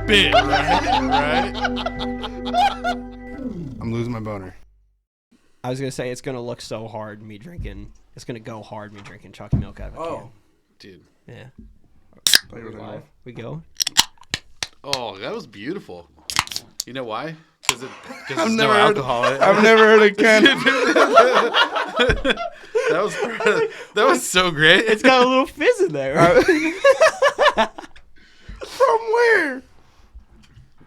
big, right? I'm losing my boner. I was gonna say it's gonna look so hard me drinking. It's gonna go hard me drinking chocolate milk out of a can. Dude. Yeah. We go. Oh, that was beautiful. You know why? Because I've there's no never heard- alcohol in it. I've never heard a can. That was so great. It's got a little fizz in there. From where?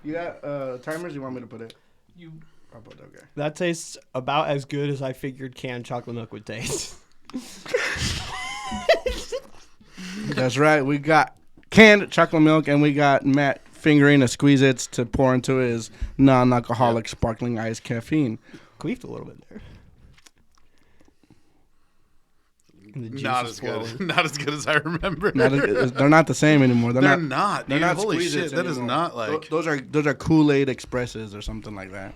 You got timers? You want me to put it? I'll put it, okay. That tastes about as good as I figured canned chocolate milk would taste. That's right. We got canned chocolate milk, and we got Matt fingering a Squeeze-Its to pour into his non-alcoholic sparkling ice caffeine. Queefed a little bit there. Not as good. Not as good as I remember. They're not the same anymore. They're not. They're Dude, not holy Squeeze-Its shit. That is anymore. not like. Those are Kool-Aid Expresses or something like that.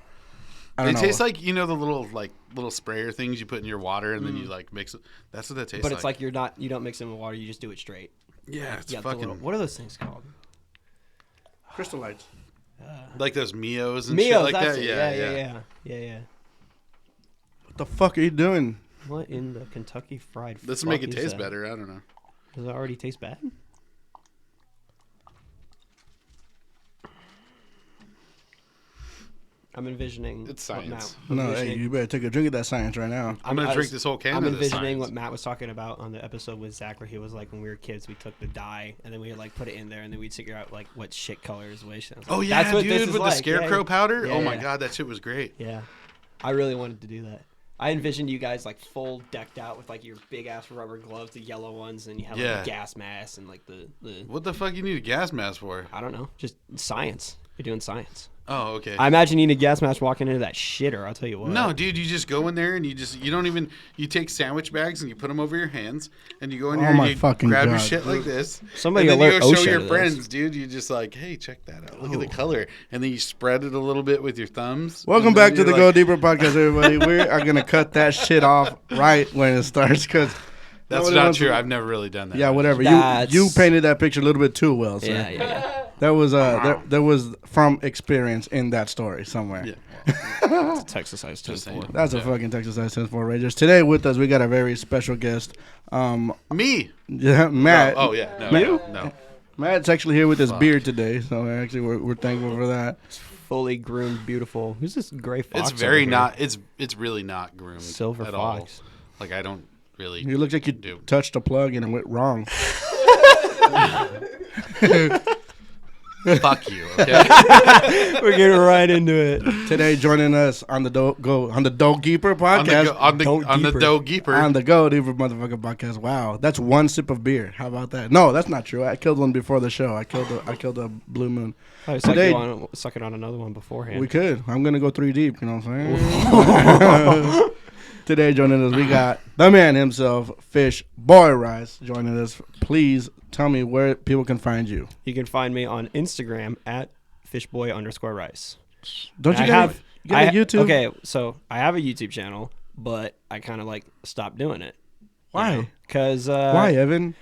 They taste like, you know, the little sprayer things you put in your water and then you like mix it. That's what that tastes like. But it's like you don't mix them with water. You just do it straight. Yeah, it's fucking. What are those things called? Crystal Lights. Like those Mios and shit like that. Yeah. What the fuck are you doing? What in the Kentucky Fried? This will make it taste better. I don't know. Does it already taste bad? I'm envisioning. It's science. You better take a drink of that science right now. I'm gonna drink this whole can. I'm of this envisioning science. what Matt was talking about on the episode with Zach, where he was like, when we were kids, we took the dye and then we would like put it in there, and then we'd figure out like what shit colors wish. Like, oh yeah, that's what dude, this is with like. the scarecrow powder. Yeah, oh my god, that shit was great. Yeah, I really wanted to do that. I envisioned you guys like full decked out with like your big ass rubber gloves, the yellow ones, and you have like a gas mask and like the. What the fuck you need a gas mask for? I don't know, just science. You're doing science. Oh, okay. I imagine you need a gas mask walking into that shitter. I'll tell you what. No, dude, you just go in there and you take sandwich bags and you put them over your hands and you go in there and you grab your shit like this. Somebody and then alert you go show OSHA your to friends, this. dude. You just like, hey, check that out. Look at the color, and then you spread it a little bit with your thumbs. Welcome back to the Go Deeper podcast, everybody. We are gonna cut that shit off right when it starts because. That's not true. I've never really done that. Yeah, whatever. You painted that picture a little bit too well. So. Yeah. That was there was from experience in that story somewhere. Yeah. It's a Texas size 10-4. That's a fucking Texas size 10-4 Rangers. Today with us we got a very special guest. Me. Yeah, Matt. Oh yeah. No. Matt's actually here with his beard today, so actually we're thankful for that. It's fully groomed, beautiful. Who's this gray fox? It's very not. It's really not groomed. Silver at fox. All. Like I don't really. You look like you touched a plug and it went wrong. Fuck you. Okay. We're getting right into it. Today, joining us on the Dough Keeper podcast. On the Dough Keeper. On the Go Deeper motherfucking podcast. Wow, that's one sip of beer. How about that? No, that's not true. I killed one before the show. I killed a Blue Moon. Today, suck it on another one beforehand. We could. I'm gonna go 3 deep. You know what I'm saying? Today, joining us, we got the man himself, Fishboy Rice, joining us. Please tell me where people can find you. You can find me on Instagram at Fishboy_Rice. Don't you have a YouTube? Okay, so I have a YouTube channel, but I kind of like stopped doing it. Why? Because why, Evan?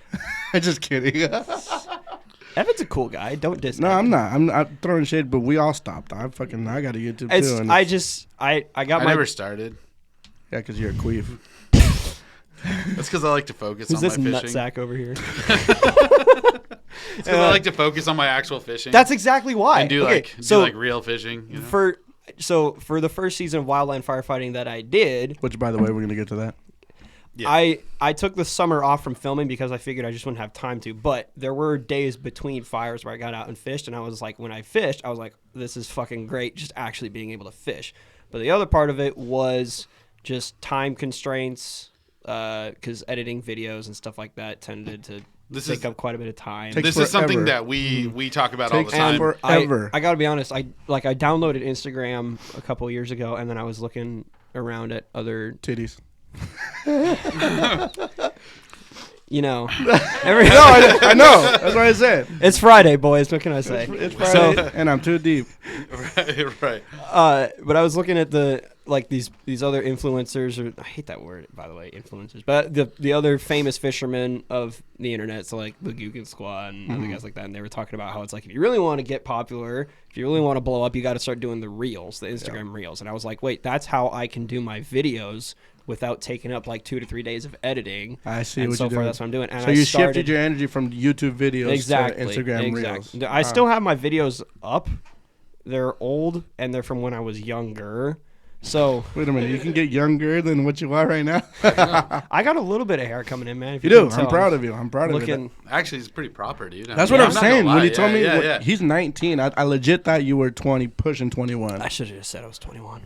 I'm just kidding. Evan's a cool guy. Don't diss. No, I'm not. I'm not throwing shade, but we all stopped. I got a YouTube too. And I never started. Yeah, because you're a queef. That's because I like to focus Who's on this my fishing. nutsack over here? It's because I like to focus on my actual fishing. That's exactly why. And do real fishing. You know? For the first season of wildland firefighting that I did, which by the way we're gonna get to that. Yeah. I took the summer off from filming because I figured I just wouldn't have time to. But there were days between fires where I got out and fished, and I was like, when I fished, I was like, this is fucking great, just actually being able to fish. But the other part of it was just time constraints, because editing videos and stuff like that tended to take up quite a bit of time. This is something that we talk about all the time. Forever. I got to be honest. I downloaded Instagram a couple of years ago, and then I was looking around at other titties. You know, I know. That's what I said. It's Friday, boys. What can I say? It's Friday, and I'm too deep. Right. But I was looking at the like these other influencers, or I hate that word, by the way, influencers, but the other famous fishermen of the internet, so like the Googan Squad and other guys like that, and they were talking about how it's like, if you really want to get popular, if you really want to blow up, you got to start doing the reels, the Instagram reels. And I was like, wait, that's how I can do my videos without taking up like 2 to 3 days of editing. I see and what so you're far doing. that's what I'm doing. And So you shifted your energy from YouTube videos to Instagram reels. I still have my videos up. They're old and they're from when I was younger. So wait a minute, you can get younger than what you are right now. I got a little bit of hair coming in, man. You do. I'm proud of you. I'm proud of you. Actually, it's pretty proper, dude. That's what I'm saying. When you told me he's 19, I legit thought you were 20, pushing 21. I should have just said I was 21.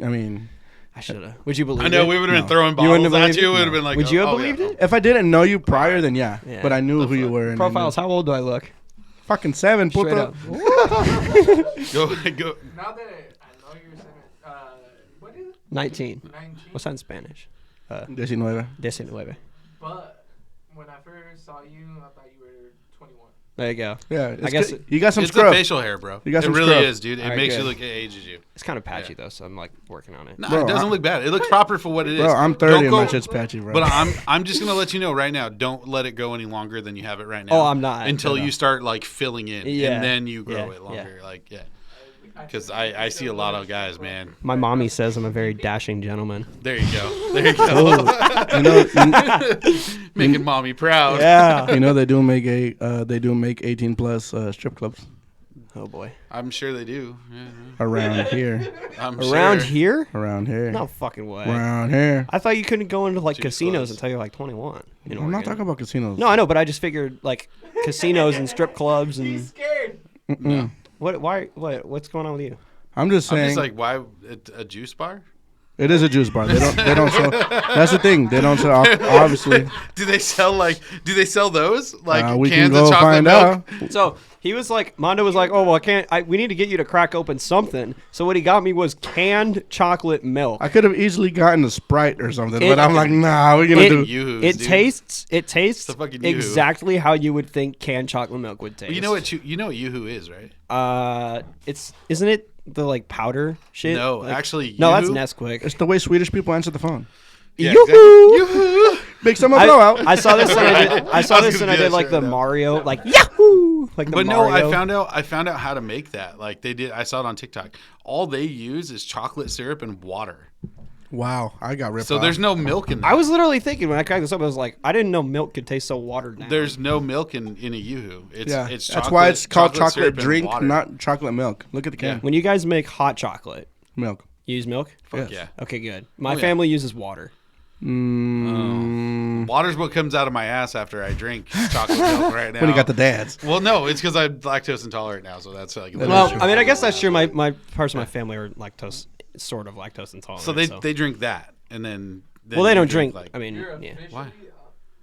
I mean, I should have. Would you believe it? I know we would have been throwing bottles at you. It would have been like, would you have believed it? If I didn't know you prior, then yeah. But I knew who you were. And Profiles. How old do I look? Fucking 7. Straight up. Go. Now that I know you're 7, what is it? 19. 19. What's that in Spanish? 19. 19. But when I first saw you, I thought you were 21. There you go. Yeah, I guess you got some It's scrub. the facial hair, bro. You got some it really scrub. is, dude. It All right, makes good. you look, it ages you. It's kind of patchy though, so I'm like working on it. No, Bro, it doesn't look bad. It looks proper for what it is. Bro, I'm 30 Don't and go- my shit's patchy, bro. But I'm just gonna let you know right now. Don't let it go any longer than you have it right now. Oh, I'm not. Until you start like filling in, Yeah. and then you grow Yeah, it longer. Like because I see a lot of guys, man. My mommy says I'm a very dashing gentleman. There you go. There you go. you know, Making mommy proud. Yeah. you know they do make 18 plus strip clubs Oh boy. I'm sure they do. Yeah. around here. Around sure. here? Around here. No fucking way. Around here. I thought you couldn't go into like Too casinos close. until you're like 21. In I'm not Oregon. talking about casinos. No, I know, but I just figured like casinos and strip clubs and Scared. No. what's going on with you? I'm just saying. I'm just like, why a juice bar? It is a juice bar. They don't sell. That's the thing. They don't sell. Obviously, Do they sell those like we cans can go of chocolate find milk? out. So he was like, Mondo was like, oh well, we need to get you to crack open something. So what he got me was canned chocolate milk. I could have easily gotten a Sprite or something, It- but I'm like, nah, we're gonna do. Yoo-hoos, It dude. tastes the fucking Yoo-hoo. exactly how you would think canned chocolate milk would taste. You know what Yoo-hoo is, right? Isn't it the like powder shit? No, Like- actually, no, that's Yoo-hoo- Nesquik. It's the way Swedish people answer the phone. Yeah, Yoo-hoo! exactly. Yoo-hoo! Make some blowout. I saw this and I did. I saw I was this and gonna I do did that like shit the right now. Mario, like Yahoo! Like the But no, Mario. I found out how to make that. Like they did. I saw it on TikTok. All they use is chocolate syrup and water. Wow, I got ripped So off. there's no milk in that. I was literally thinking when I cracked this up, I was like, I didn't know milk could taste so watered down. There's no milk in a Yoo-hoo. It's That's chocolate, why it's called syrup chocolate and drink, water. not chocolate milk. Look at the can. When you guys make hot chocolate, Milk. you use milk? Fuck Yes. yeah. Okay, good. My Oh, yeah. family uses water. Water's what comes out of my ass after I drink chocolate milk right now. When you got the dads. Well, no, it's because I'm lactose intolerant now, so that's like. Well, true. I mean, I guess that's true. My parts of my family are sort of lactose intolerant. So they drink that, and then well, they you don't drink. like. I mean, You're yeah. officially Why?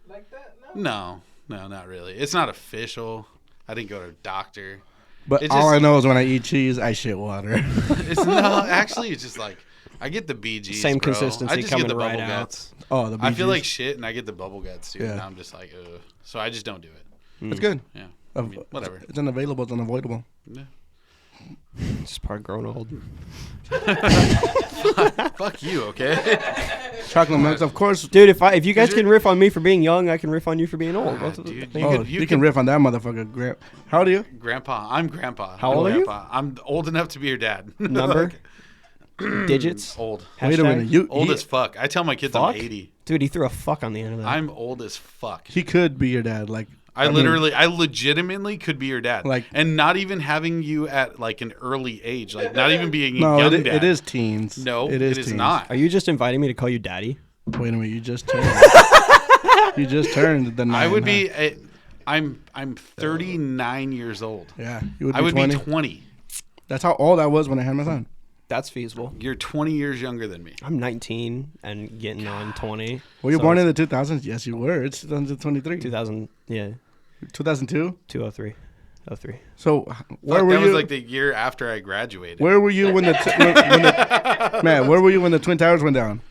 like that now? No, not really. It's not official. I didn't go to a doctor. But It all just- I know is when I eat cheese, I shit water. It's no, actually, it's just like I get the BGs. Same bro. consistency I just coming get the right bubble out. guts. Oh, the I feel BGs. like shit, and I get the bubble guts too. Yeah. And I'm just like, ugh. So I just don't do it. It's good. Yeah. I mean, whatever. It's unavailable. It's unavoidable. Yeah. It's just part of growing old. Fuck you, okay? Chocolate milk, of course. Dude, if you guys can riff on me for being young, I can riff on you for being old. Ah, dude, You can riff on that motherfucker. How old are you? Grandpa, I'm Grandpa. How I'm old are you? Grandpa. I'm old enough to be your dad. Number, digits, Old. Wait a hashtag? minute. Old as fuck. I tell my kids Fuck? I'm 80. Dude, he threw a fuck on the end of that. I'm old as fuck. He could be your dad. Like I mean, legitimately could be your dad. Like- and not even having you at like an early age, like not even being a No, young it, dad. it is teens. No, it it is teens. not. Are you just inviting me to call you daddy? Wait a minute. You just turned. You just turned the 9. I would huh? be. I'm 39 years old. Yeah, you would be I would 20. be 20. That's how old I was when I had my son. That's feasible. You're 20 years younger than me. I'm 19 and getting on 20. Were you So born in it's the 2000s? Yes, you were. It's 2023. 2000? Yeah, 2002. 203. 03. So where Fuck, were that you? was like the year after I graduated. Where were you when Matt? Where were you when the Twin Towers went down?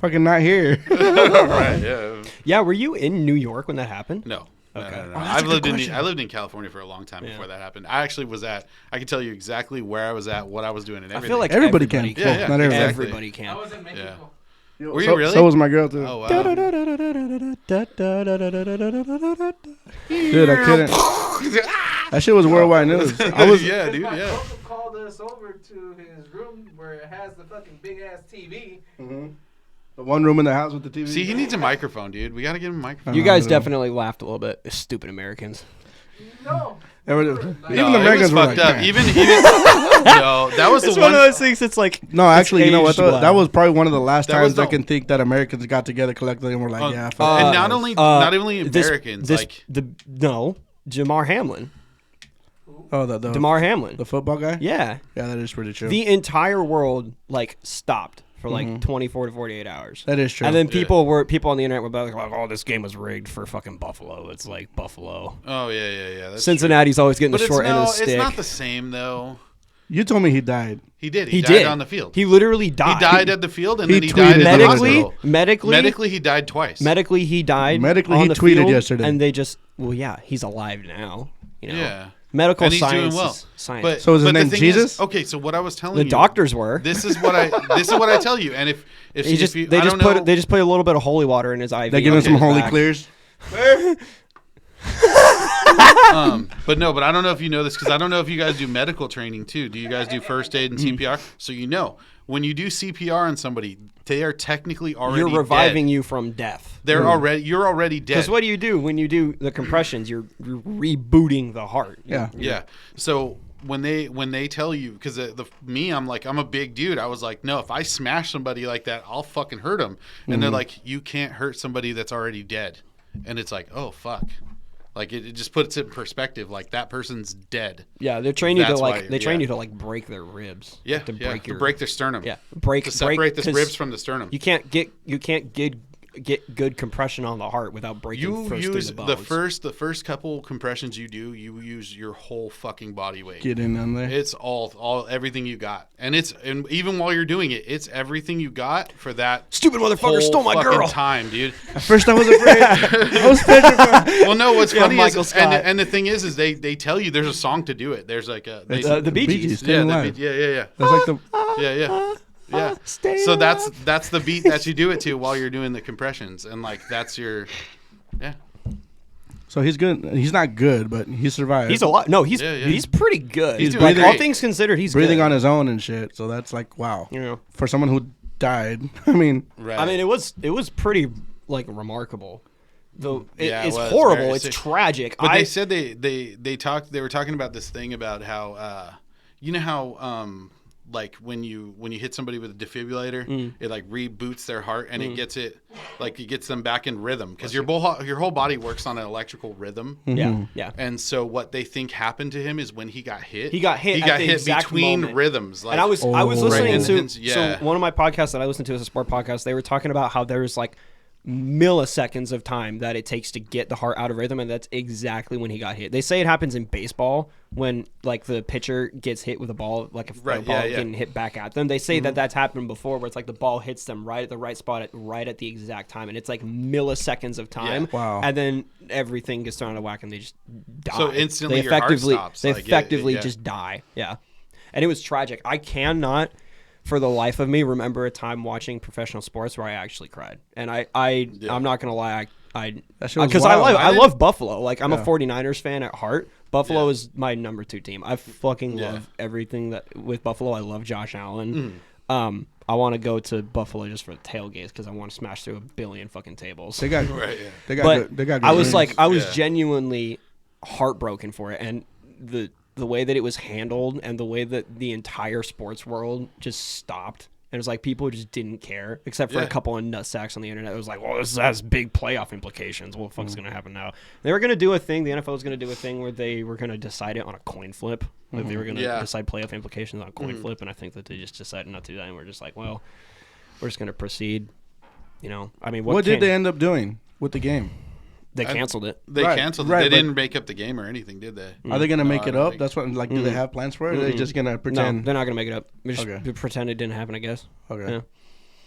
Fucking not here. Right, yeah. Yeah, were you in New York when that happened? No. Okay. No. Oh, I lived in California for a long time before that happened. I actually was I can tell you exactly where I was at, what I was doing, and everything. I feel like everybody can. Yeah, not exactly. everybody can. I was in Mexico. Yeah. Were you really? So was my girl too. Oh wow. Dude, I couldn't. That shit was worldwide news. I was. Yeah, dude. My Yeah. uncle called us over to his room where it has the fucking big ass TV. The one room in the house with the TV. See, he needs a microphone, dude. We gotta give him a microphone. You guys definitely laughed a little bit. Stupid Americans. No. Even No, Americans it were was like, fucked up. "Man." Even no, that was It's the one one. of those things. It's like No, actually, you know what? aged Though? well. That was probably one of the last That was times I the- can think that Americans got together collectively and were like, "Yeah, fuck and it." not only Americans, Jamar Hamlin, Oh, the Damar Hamlin. the football guy. Yeah, Yeah, that is pretty true. the entire world like stopped for like 24 to 48 hours. That is true. And then people on the internet were like, "Oh, this game was rigged for fucking Buffalo." It's like Buffalo. Oh yeah. That's Cincinnati's always getting true. the But short end of the stick. it's not the same though. You told me he died. He did. He died did on the field. He literally died. He died at the field, and He then he died tweeted at the medically. hospital. Medically, He died twice. Medically, he died. Medically, on he the tweeted field, yesterday. and they just, he's alive now. You know, Yeah. medical And he's science. doing well. Is science. But, So is his but the name thing Jesus? Is, okay, so what I was telling the you, doctors were. This is what I tell you, and if They if just you, they I just don't know, put a little bit of holy water in his IV. They give him on some his holy back. clears. but I don't know if you know this because I don't know if you guys do medical training too. Do you guys do first aid and CPR? So you know when you do CPR on somebody, they are technically already You're reviving dead. you from death. You're already dead. Because what do you do when you do the compressions? You're rebooting the heart. Yeah. Yeah. So when they tell you, because I'm a big dude. I was like, no, if I smash somebody like that, I'll fucking hurt them. And they're like, you can't hurt somebody that's already dead. And it's like, oh fuck. Like it just puts it in perspective. Like that person's dead. Yeah, they train you to That's like why- they train yeah. you to like break their ribs. Yeah. to To break break their sternum. Yeah, To separate the 'cause ribs from the sternum. You can't get good compression on the heart without breaking You first through use the the bones. first couple compressions you do. You use your whole fucking body weight. Get in on there. It's all everything you got, and even while you're doing it, it's everything you got for that Stupid motherfucker whole stole my fucking girl. time, dude. At first, I was afraid. I was petrified. Well, no, what's Yeah, funny Michael is, Scott. and the thing is they tell you there's a song to do it. There's like The Bee Gees. yeah, Staying Alive. yeah. That's like the. Yeah. Stay So alive. that's the beat that you do it to while you're doing the compressions, and like that's your, yeah. So he's good. He's not good, but he survived. He's a lot. No, he's Yeah. he's pretty good. He's doing like, all great. things considered, he's breathing good. on his own and shit. So that's like wow. You know, For someone who died, I mean, Right. I mean, it was pretty like remarkable. Though Yeah, it it's was horrible, very it's sick. tragic. But they said they were talking about this thing about how you know how like when you hit somebody with a defibrillator, it like reboots their heart and it gets them back in rhythm because your whole body works on an electrical rhythm. yeah. And so what they think happened to him is when he got hit. He got hit at the exact between moment. rhythms. Like, And I was listening Right. to And- yeah. so one of my podcasts that I listened to is a sport podcast. They were talking about how there's like milliseconds of time that it takes to get the heart out of rhythm, and that's exactly when he got hit. They say it happens in baseball when like the pitcher gets hit with a ball, like a Right, ball yeah. getting hit back at them. They say that that's happened before, where it's like the ball hits them right at the right spot right at the exact time, and it's like milliseconds of time. Yeah. Wow. And then everything gets thrown out of whack, and they just die. So instantly they your heart effectively stops. they Like, yeah, effectively yeah. just die. Yeah, and it was tragic. I cannot, for the life of me, remember a time watching professional sports where I actually cried. And I'm not gonna lie, That shit was because wild. I love Buffalo. Like I'm a Yeah. 49ers fan at heart. Buffalo Yeah. is my number 2 team. I fucking Yeah. love everything that with Buffalo. I love Josh Allen. I want to go to Buffalo just for the tailgates because I want to smash through 1 billion fucking tables. they got Right, yeah. they got But good, they got good I was rings. like, I was Yeah. genuinely heartbroken for it, and the way that it was handled, and the way that the entire sports world just stopped. And it was like people just didn't care, except for a Yeah. couple of nutsacks on the internet. It was like, well, this has big playoff implications. What the fuck's going to happen now? They were going to do a thing. The NFL was going to do a thing where they were going to decide it on a coin flip. Like they were going to Yeah. decide playoff implications on a coin flip. And I think that they just decided not to do that. And we're just like, well, we're just going to proceed. You know, I mean, what did they end up doing with the game? They canceled it. They Right, canceled it. right, They but- didn't break up the game or anything, did they? Are they gonna No, make I it don't up? think- That's what like. Do they have plans for it? Or are they just gonna No, pretend? they're not going to make it up. They just Okay. pretend it didn't happen, I guess. Okay. Yeah.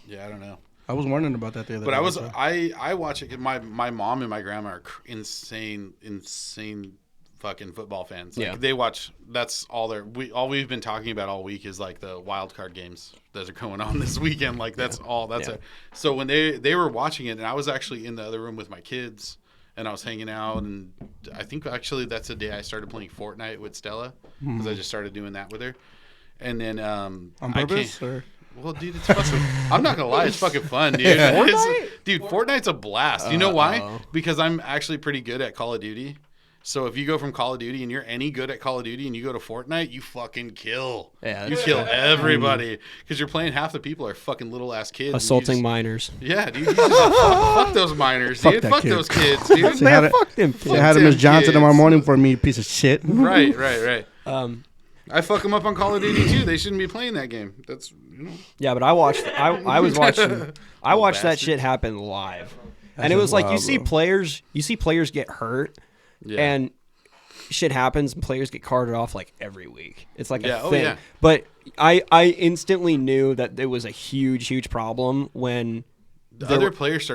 Yeah, I don't know. I was wondering about that the other But day. I watch it. My mom and my grandma are insane fucking football fans. Like, Yeah. they watch. That's all we've been talking about all week is like the wild card games that are going on this weekend. Like that's all. That's it. So when they were watching it, and I was actually in the other room with my kids, and I was hanging out, and I think actually that's the day I started playing Fortnite with Stella because I just started doing that with her, and then On purpose? Or? Well, dude, it's fucking. I'm not gonna lie, it's fucking fun, dude. Fortnite's a blast. You know why? Because I'm actually pretty good at Call of Duty. So if you go from Call of Duty and you're any good at Call of Duty and you go to Fortnite, you fucking kill. Yeah, you kill everybody because you're playing. Half the people are fucking little ass kids. Assaulting minors. Yeah, dude. You just fuck those minors, dude. Fuck those kids, dude. Man, fuck them. They had a Miss Johnson tomorrow morning for me, piece of shit. Right. I fuck them up on Call of Duty too. They shouldn't be playing that game. That's Yeah, but I watched that shit happen live. And it was like, you see players get hurt and shit happens and players get carted off like every week. It's like a thing. But I instantly knew that it was a huge problem when the other players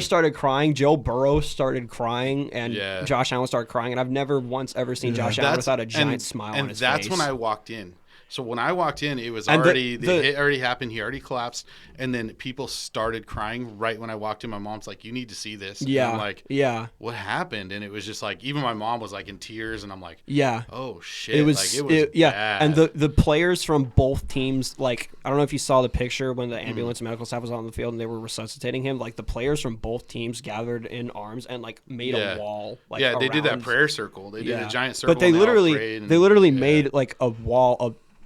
started crying. Joe Burrow started crying, and Josh Allen started crying. And I've never once ever seen Josh Allen without a giant smile on his face. And that's when I walked in. So when I walked in, it was already the hit already happened. He already collapsed, and then people started crying right when I walked in. My mom's like, "You need to see this." Yeah, and I'm like, what happened? And it was just like, even my mom was like in tears, and I'm like, oh shit, it was bad. And the players from both teams, like, I don't know if you saw the picture when the ambulance and medical staff was on the field and they were resuscitating him. Like, the players from both teams gathered in arms and like made a wall. Like, they did that prayer circle. They did a giant circle. But they literally made like a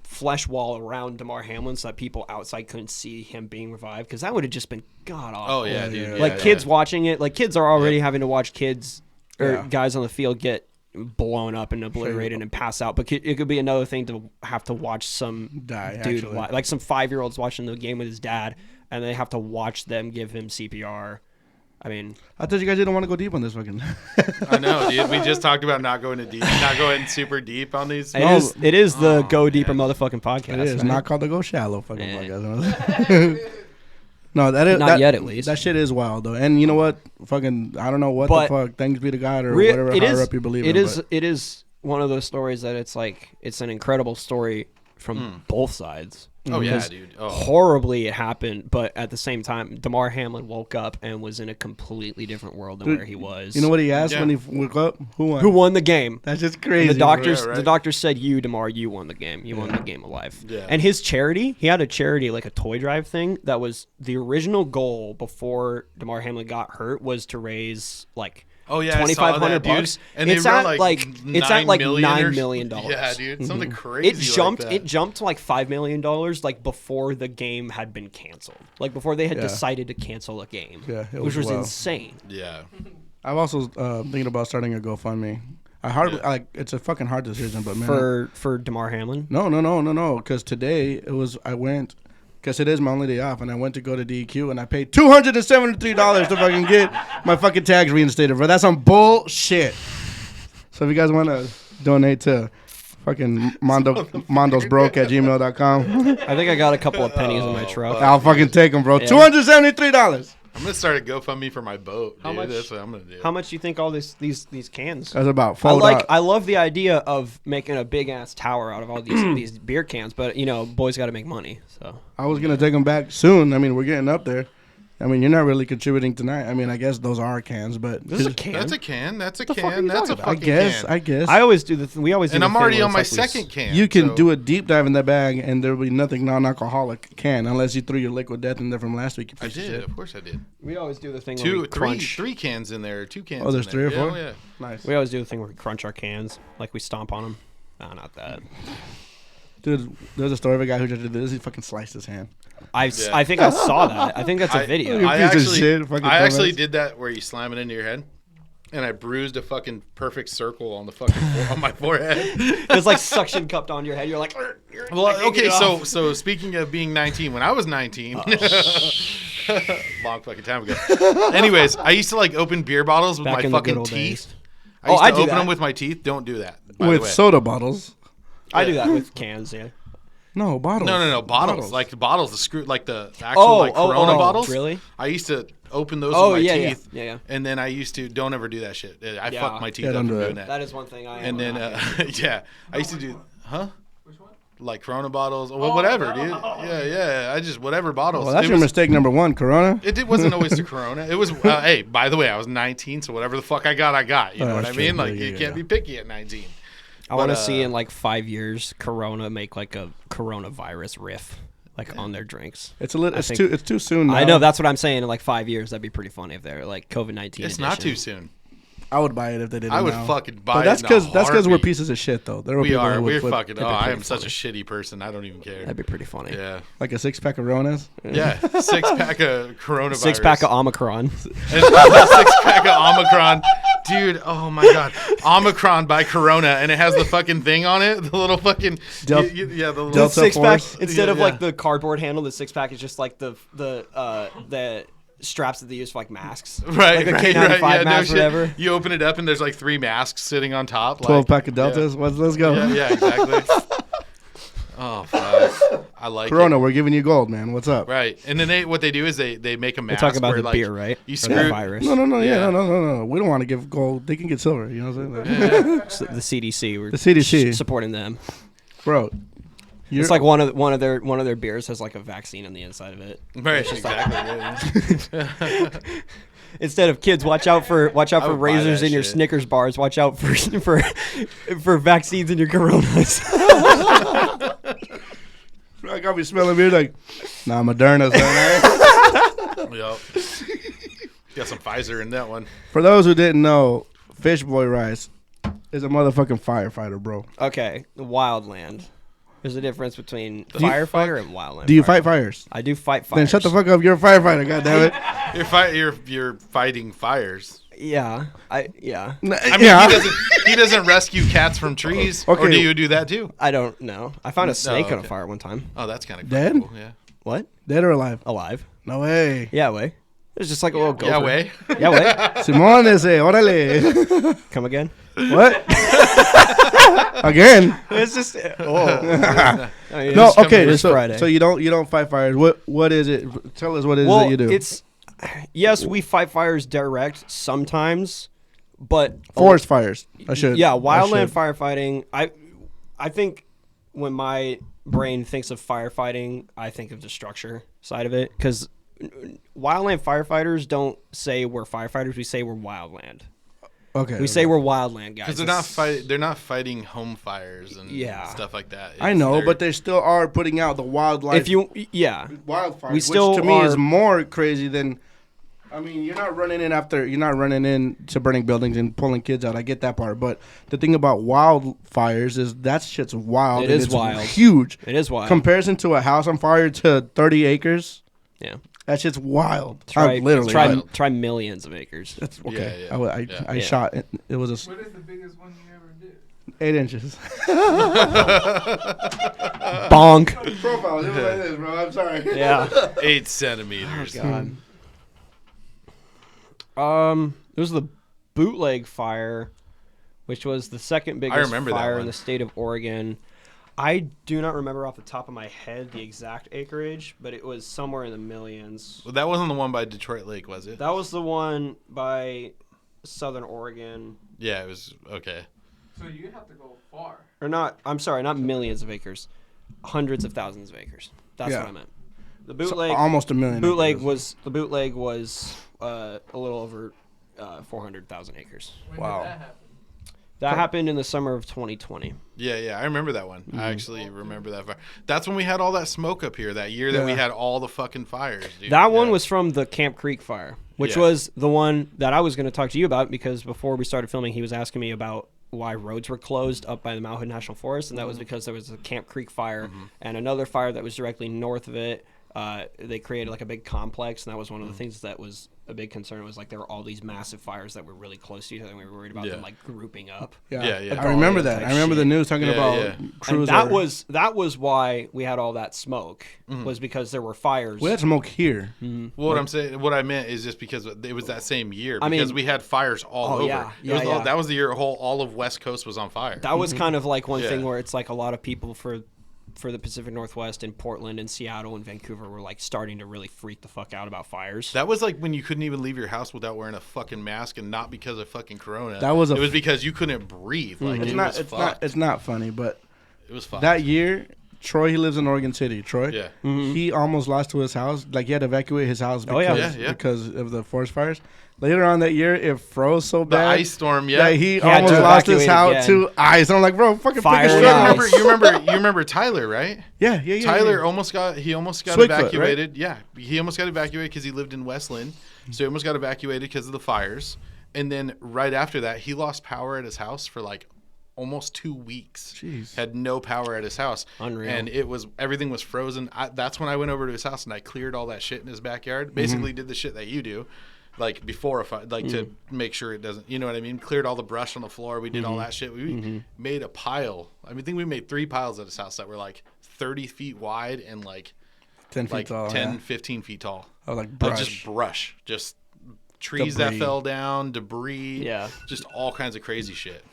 flesh wall around DeMar Hamlin so that people outside couldn't see him being revived, because that would have just been god awful. Oh yeah, dude. Like, kids watching it, like, kids are already having to watch kids or guys on the field get blown up and obliterated and pass out, but it could be another thing to have to watch some dude like some 5-year-olds watching the game with his dad, and they have to watch them give him CPR. I mean, I thought you guys didn't want to go deep on this fucking. I know, dude. We just talked about not going super deep on these. It is the Go Deeper motherfucking podcast. It is not called the Go Shallow fucking podcast. No, not yet, at least. That shit is wild though, and you know what? Fucking, I don't know what the fuck. Thanks be to God or whatever higher up you believe in. It is one of those stories that it's like, it's an incredible story from both sides. Oh yeah, dude. Horribly it happened, but at the same time, DeMar Hamlin woke up and was in a completely different world than where he was. You know what he asked when he woke up? Who won? Who won the game? That's just crazy. And the doctors said, "You, DeMar, you won the game. You won the game of life." Yeah. And his charity, he had a charity, like a toy drive thing, that was the original goal before DeMar Hamlin got hurt, was to raise like $2,500, and it's at like $9 million. Yeah, dude, something crazy. It jumped to like $5 million, like before the game had been canceled, like before they had decided to cancel a game, which was insane. Yeah, I'm also thinking about starting a GoFundMe. It's a fucking hard decision, but man, for DeMar Hamlin. No, because today I went. Because it is my only day off, and I went to go to DEQ, and I paid $273 to fucking get my fucking tags reinstated, bro. That's some bullshit. So if you guys want to donate to fucking mondosbroke@gmail.com. I think I got a couple of pennies in my truck. I'll fucking take them, bro. Yeah. $273. I'm gonna start a GoFundMe for my boat. Dude. That's what I'm gonna do. How much do you think all these cans? That's about $4. I love the idea of making a big ass tower out of all these beer cans, but boys got to make money. So I was gonna take them back soon. I mean, we're getting up there. I mean, you're not really contributing tonight. I mean, I guess those are cans, but this is a can. That's a can. That's a can. That's a fucking can. I guess. I always do we always do. And I'm already on my second can. You can do a deep dive in that bag, and there will be nothing non-alcoholic can unless you threw your liquid death in there from last week. I did. Of course, I did. We always do the thing where we crunch. Three cans in there. 2 cans. Oh, there's 3 or 4. Yeah. Nice. We always do the thing where we crunch our cans, like we stomp on them. Nah, not that. Dude, there's a story of a guy who just did this. He fucking sliced his hand. I think I saw that. I think that's a video. I actually did that where you slam it into your head, and I bruised a fucking perfect circle on the fucking on my forehead. It's like suction cupped onto your head. You're like, well, okay. So speaking of being 19, when I was 19, long fucking time ago. Anyways, I used to like open beer bottles with my fucking teeth. I used to open them with my teeth. Don't do that. With soda bottles. I do that with cans. Yeah. No, bottles. No, bottles. Like the bottles, the screw, like the actual Corona bottles. Really? I used to open those Oh, with my yeah, teeth. Yeah. And then I used to don't ever do that shit. I Yeah. fucked my teeth Yeah, up don't from do doing that. that. That is one thing I. And then I used to do Which one? like Corona bottles, well, whatever, dude. Yeah. I just whatever bottles. Well, that's your mistake number one, Corona. It wasn't always the Corona. It was hey, by the way, I was 19, so whatever the fuck I got, I got. You know what I that's mean? true. Like Yeah, you can't be picky at 19. I want to see in like 5 years, Corona make like a coronavirus riff, like on their drinks. It's too soon now. I know, that's what I'm saying. In like 5 years, that'd be pretty funny if they're like COVID-19. It's not too soon. I would buy it if they did it I would now. fucking buy But it. that's because we're pieces of shit though. There were We people are. who would We're flip. fucking. That'd be I pretty am such a funny. shitty person. I don't even care. That'd be pretty funny. Yeah. Like a 6-pack of Ronas. Yeah. 6-pack of coronavirus. 6-pack of Omicron. 6-pack of Omicron. Dude, oh my god. Omicron by Corona, and it has the fucking thing on it. The little fucking. the little. Delta Six-pack, Force. instead of Yeah. like the cardboard handle, the 6-pack is just like the straps that they use for like masks. Right, Like a right, K95 right. mask, shit. whatever. You open it up, and there's like 3 masks sitting on top. 12-pack of Deltas. Let's go. Yeah, exactly. Oh, fuck. I like Corona, it. we're giving you gold, man. What's up? Right. And then what they do is they make a We're mask. talking about where, the like, beer, right? You Or screw the virus. No. Yeah. No. We don't want to give gold. They can get silver. You know what I'm saying? Like, So the CDC. We're The CDC. supporting them. bro. It's like one of their beers has like a vaccine on the inside of it. Right, exactly. Instead of kids, watch out for would buy razors that in your shit. Snickers bars. Watch out for vaccines in your Coronas. I got me smelling beer like, nah, Moderna's on there. Yup. Got some Pfizer in that one. For those who didn't know, Fishboy Rice is a motherfucking firefighter, bro. Okay, wildland. There's a difference between Do you firefighter and wildland. Do you fight fires? I do fight fires. Then shut the fuck up. You're a firefighter, goddammit. You're fighting fires. Yeah, I mean, yeah. he doesn't rescue cats from trees. Okay. Or do you do that too? I don't know. I found a snake on a okay. fire one time. Oh, that's kind of Dead? cool. Yeah. What? Dead or alive? Alive? No way. Yeah, way. It was just like a little gopher. Yeah, way. Yeah, way. Simón ese, órale. Come again? What? Again? It's just. Oh. I mean, No, it's coming okay. this So Friday. you don't fight fires. What is it? Tell us what it is well, that you do. it's yes, we fight fires direct sometimes, but Forest fires. I should. Yeah, I wildland should. firefighting. I think when my brain thinks of firefighting, I think of the structure side of it because wildland firefighters don't say we're firefighters. We say we're wildland. Okay. We say we're wildland guys. Because they're not fighting home fires and Yeah. stuff like that. I know, They're- but they still are putting out the wildlife. Wildfires, We still which to me is are- more crazy than. I mean, you're not running in to burning buildings and pulling kids out. I get that part, but the thing about wildfires is that shit's wild. It and is it's wild. huge. It is wild. Comparison to a house on fire to 30 acres. Yeah. That shit's wild. Try Literally. wild. try millions of acres. That's okay. Yeah, yeah. I Yeah. shot. It was What is the biggest one you ever did? 8 inches. Bonk. Profile. It was like this, bro. I'm sorry. Yeah. 8 centimeters. God. It was the bootleg fire, which was the second biggest remember that fire in one. the state of Oregon. I do not remember off the top of my head the exact acreage, but it was somewhere in the millions. Well, that wasn't the one by Detroit Lake, was it? That was the one by Southern Oregon. Yeah, it was okay. So you have to go far. Or not, I'm sorry, not millions of acres. Hundreds of thousands of acres. That's Yeah. what I meant. The So bootleg almost a million. bootleg acres. was a little over 400,000 acres. When Wow. did that happen? That happened in the summer of 2020. Yeah, I remember that one. Mm-hmm. I actually remember that fire. That's when we had all that smoke up here that year that we Yeah. had all the fucking fires, dude. That one Yeah. was from the Camp Creek fire, which Yeah. was the one that I was going to talk to you about because before we started filming, he was asking me about why roads were closed up by the Mount Hood National Forest, and that was because there was a Camp Creek fire and another fire that was directly north of it. They created like a big complex, and that was one of the things that was a big concern. Was like there were all these massive fires that were really close to each other, and we were worried about them like grouping up. Yeah. I remember that. type I remember the shit. news talking Yeah, about yeah. crews. And that was why we had all that smoke was because there were fires. We had smoke here. Well, what I meant is just because it was that same year I because mean- we had fires all Oh, over. yeah. It was Yeah, yeah. That was the year all of West Coast was on fire. That was kind of like one Yeah. thing where it's like a lot of people for for the Pacific Northwest and Portland and Seattle and Vancouver were like starting to really freak the fuck out about fires. That was like when you couldn't even leave your house without wearing a fucking mask, and not because of fucking corona. That was it was because you couldn't breathe. Like it's not funny, but it was fucked. that year, Troy, he lives in Oregon City. Troy, Yeah. he almost lost to his house. Like he had to evacuate his house because, because of the forest fires. Later on that year, it froze so The bad. ice storm, that he almost lost his house to ice. I'm like, bro, fucking Fire pick a and struggle. You remember Tyler, right? Yeah. Tyler almost got Sweetfoot, evacuated. Right? Yeah, he almost got evacuated because he lived in Westland, so he almost got evacuated because of the fires. And then right after that, he lost power at his house for like almost 2 weeks. Jeez. Had no power at his house. Unreal. And everything was frozen. That's when I went over to his house and I cleared all that shit in his backyard. Basically did the shit that you do. Like before a fire, like to make sure it doesn't, you know what I mean? Cleared all the brush on the floor. We did all that shit. We made a pile. I think we made 3 piles at his house that were like 30 feet wide and like 10 feet tall. 10, 15 feet tall. Oh, like brush. Just brush. Just trees Debris. that fell down, debris. Yeah. Just all kinds of crazy shit.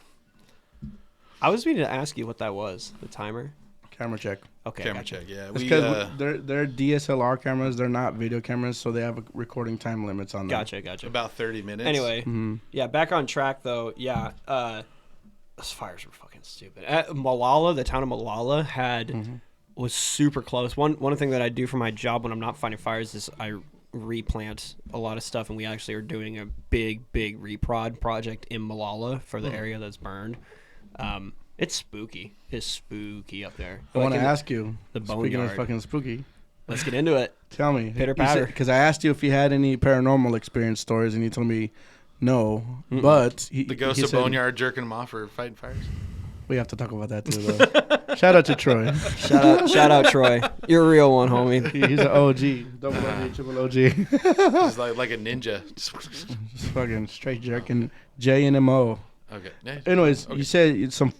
I was meaning to ask you what that was, the timer. Camera check. Okay. Camera gotcha. check, yeah. It's because they're DSLR cameras. They're not video cameras, so they have recording time limits on them. Gotcha. About 30 minutes. Anyway, yeah, back on track though. Yeah, those fires were fucking stupid. Malala, the town of Malala was super close. One thing that I do for my job when I'm not fighting fires is I replant a lot of stuff, and we actually are doing a big reprod project in Malala for the area that's burned. It's spooky. It's spooky up there. I want to ask you, the speaking boneyard. of fucking spooky, Let's get into it. tell me. Pitter patter. Because I asked you if you had any paranormal experience stories, and you told me no. But the ghost of Boneyard jerking him off for fighting fires. We have to talk about that too, though. Shout out to Troy. Shout out, Troy. You're a real one, homie. He's an OG, double OG, triple OG. He's like a ninja. Just fucking straight jerking J and M-O. Okay. Nice. Anyways, Okay. you said it's some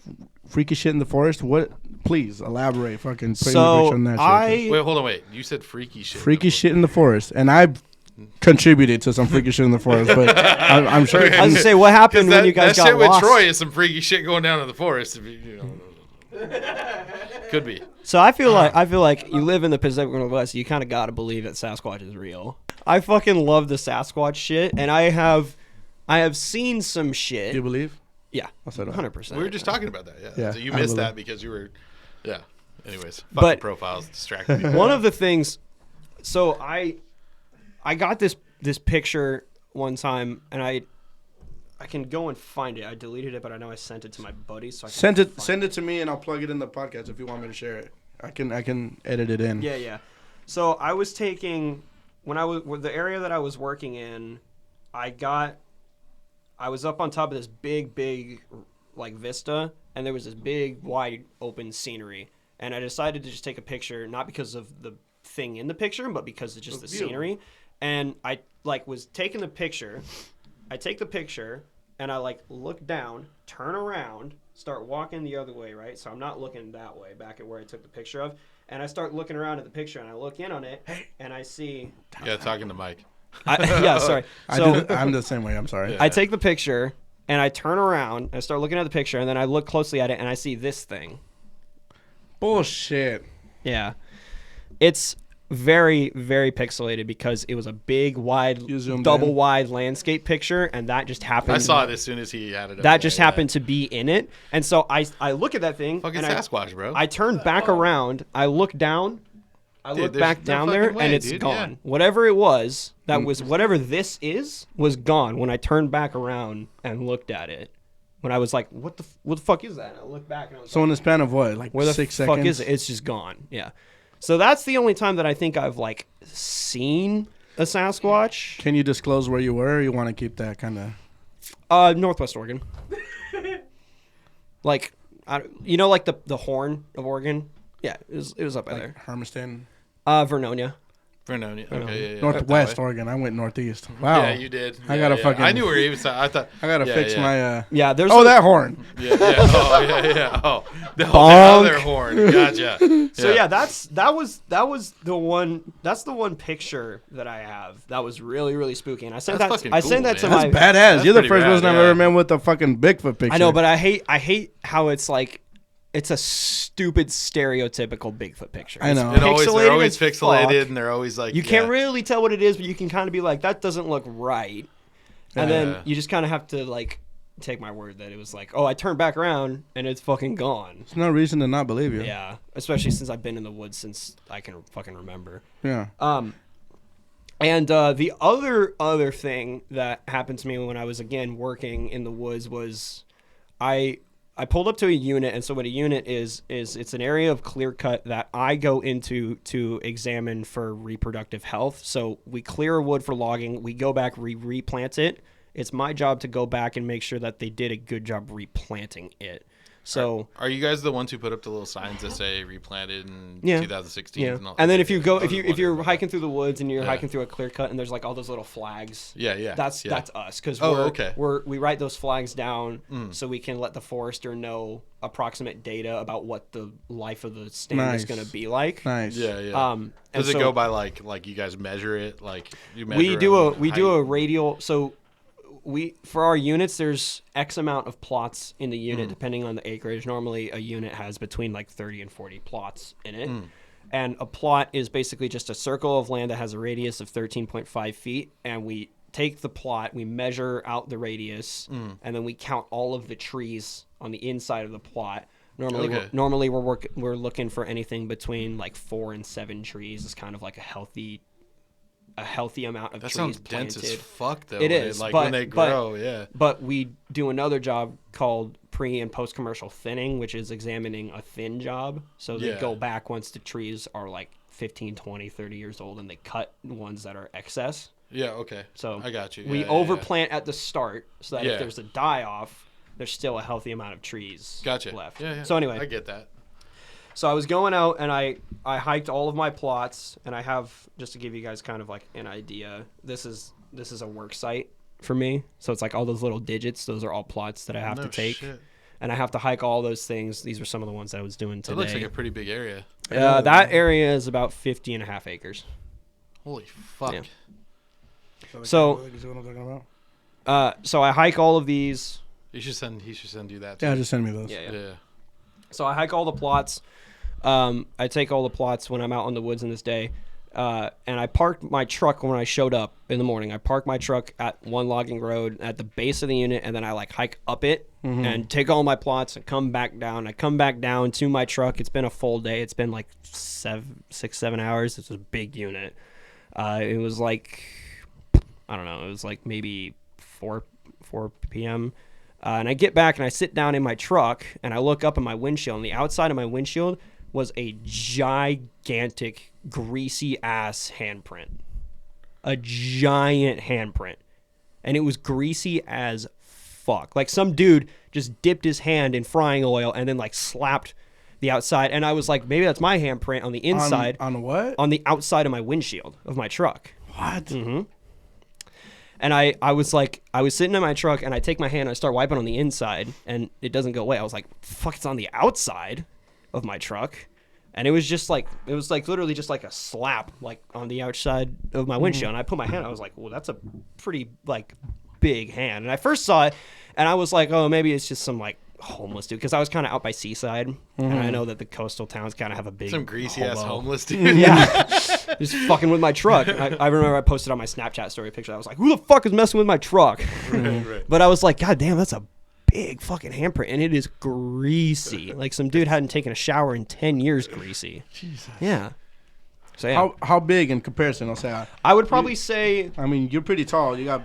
freaky shit in the forest. What? Please elaborate. Fucking paint me a So picture on that shit. Wait, hold on, wait. You said freaky shit. Freaky shit in the forest, and I contributed to some freaky shit in the forest, but I'm sure. I was gonna say, what happened when you guys got shit lost? with Troy is some freaky shit going down in the forest. If you know. Could be. So I feel like you live in the Pacific Northwest. You kind of gotta believe that Sasquatch is real. I fucking love the Sasquatch shit, and I have seen some shit. Do you believe? Yeah, I'll say that. 100%. We were just talking about that. Yeah. Yeah, So you I missed believe. that because you were. Yeah. Anyways, fucking But- profiles distracted me. One of the things. So I got this picture one time, and I can go and find it. I deleted it, but I know I sent it to my buddies. So I can Send it to me, and I'll plug it in the podcast if you want me to share it. I can edit it in. Yeah. So I was taking the area that I was working in. I was up on top of this big like vista, and there was this big wide open scenery, and I decided to just take a picture, not because of the thing in the picture, but because of just the scenery. And I was taking the picture. I take the picture, and I look down, turn around, start walking the other way, right? So I'm not looking that way, back at where I took the picture of. And I start looking around at the picture, and I look in on it, and I see... Yeah, talking to Mike. yeah, sorry. So I'm the same way. I'm sorry. I take the picture, and I turn around, and I start looking at the picture, and then I look closely at it, and I see this thing. Bullshit. Yeah. It's very, very pixelated because it was a big, wide, You zoomed double in? wide landscape picture, and that just happened. I saw it as soon as he had it. That just happened to be in it. And so I look at that thing, Fucking and Sasquatch, bro. I turn back around, I look down, look there's back no down there, fucking way, and it's dude, gone. yeah. Whatever it was, whatever this was gone when I turned back around and looked at it. When I was like, what the fuck is that? And I looked back, and I was So in the span of what, like where the 6 fuck seconds? is it? It's just gone. Yeah. So that's the only time that I think I've seen a Sasquatch. Can you disclose where you were? Or you want to keep that kind of? Northwest Oregon. The horn of Oregon. Yeah, it was up by there. Hermiston, Vernonia. Vernonia. Okay, yeah. Northwest Oregon. I went northeast. Wow. Yeah, you did. I gotta fucking- I knew where he was. I thought. I gotta fix my. Yeah, there's Oh, that horn. Yeah. Oh, yeah. Oh, the Bonk. other horn. Gotcha. So yeah, that was the one. That's the one picture that I have that was really, really spooky, and I sent That's that. fucking I sent cool, that to man. my. Badass. You're the pretty first rad, person I've yeah. ever met with a fucking Bigfoot picture. I know, but I hate how it's like it's a stupid stereotypical Bigfoot picture. I know. They're always as pixelated, fuck. and they're always like You can't really tell what it is, but you can kind of be like, that doesn't look right. And then you just kind of have to like take my word that it was like, oh, I turned back around and it's fucking gone. There's no reason to not believe you. Yeah, especially since I've been in the woods since I can fucking remember. Yeah. And the other thing that happened to me when I was again working in the woods was I pulled up to a unit, and so what a unit is it's an area of clear cut that I go into to examine for reproductive health. So we clear a wood for logging, we go back, replant it. It's my job to go back and make sure that they did a good job replanting it. So are you guys the ones who put up the little signs that say replanted in 2016? Yeah. And all And then that? if you go if you're Wondering. hiking through the woods and you're hiking through a clear cut and there's like all those little flags. Yeah. That's us because okay. we write those flags down so we can let the forester know approximate data about what the life of the stand is going to be like. Nice. Yeah. Does it go by like you guys measure it? Like you measure we do a radial. So for our units, there's X amount of plots in the unit depending on the acreage. Normally, a unit has between like 30 and 40 plots in it. And a plot is basically just a circle of land that has a radius of 13.5 feet. And we take the plot, we measure out the radius, and then we count all of the trees on the inside of the plot. Normally, we're looking for anything between like 4 and 7 trees. It's kind of like a healthy amount of that trees sounds planted. dense as fuck though. It is, like but, when they grow, But we do another job called pre and post commercial thinning, which is examining a thin job. So they go back once the trees are like 15, 20, 30 years old, and they cut ones that are excess. Yeah, okay. So I got you. We overplant at the start so that if there's a die off, there's still a healthy amount of trees left. Yeah. So anyway, I get that. So I was going out and I hiked all of my plots, and I have, just to give you guys kind of like an idea, this is a work site for me. So it's like all those little digits, those are all plots that I have to take. Shit. And I have to hike all those things. These are some of the ones that I was doing today. It looks like a pretty big area. That area is about 50 and a half acres. Holy fuck. Yeah. So I hike all of these. He should send you that too. Yeah, just send me those. Yeah. So I hike all the plots. I take all the plots when I'm out in the woods in this day. And I parked my truck when I showed up in the morning. I parked my truck at one logging road at the base of the unit, and then I like hike up it and take all my plots and come back down. I come back down to my truck. It's been a full day. It's been like 6-7 hours. It's a big unit. It was like, I don't know, it was like maybe 4 p.m. And I get back and I sit down in my truck and I look up at my windshield, and the outside of my windshield was a gigantic greasy ass handprint. A giant handprint. And it was greasy as fuck. Like some dude just dipped his hand in frying oil and then like slapped the outside. And I was like, maybe that's my handprint on the inside. On what? On the outside of my windshield of my truck. What? Mm-hmm. And I was sitting in my truck and I take my hand and I start wiping on the inside and it doesn't go away. I was like, fuck, it's on the outside of my truck. And it was literally just like a slap like on the outside of my windshield. And I put my hand, I was like, well, that's a pretty like big hand. And I first saw it and I was like, oh, maybe it's just some like homeless dude, because I was kind of out by Seaside and I know that the coastal towns kind of have a big some greasy ass homeless dude. Yeah. Just fucking with my truck. I remember I posted on my Snapchat story picture. I was like, who the fuck is messing with my truck? Right. But I was like, God damn, that's a big fucking handprint, and it is greasy. Like some dude hadn't taken a shower in 10 years greasy. Jesus. Yeah. So yeah. How big in comparison? I'll say. I would probably say. I mean, you're pretty tall. You got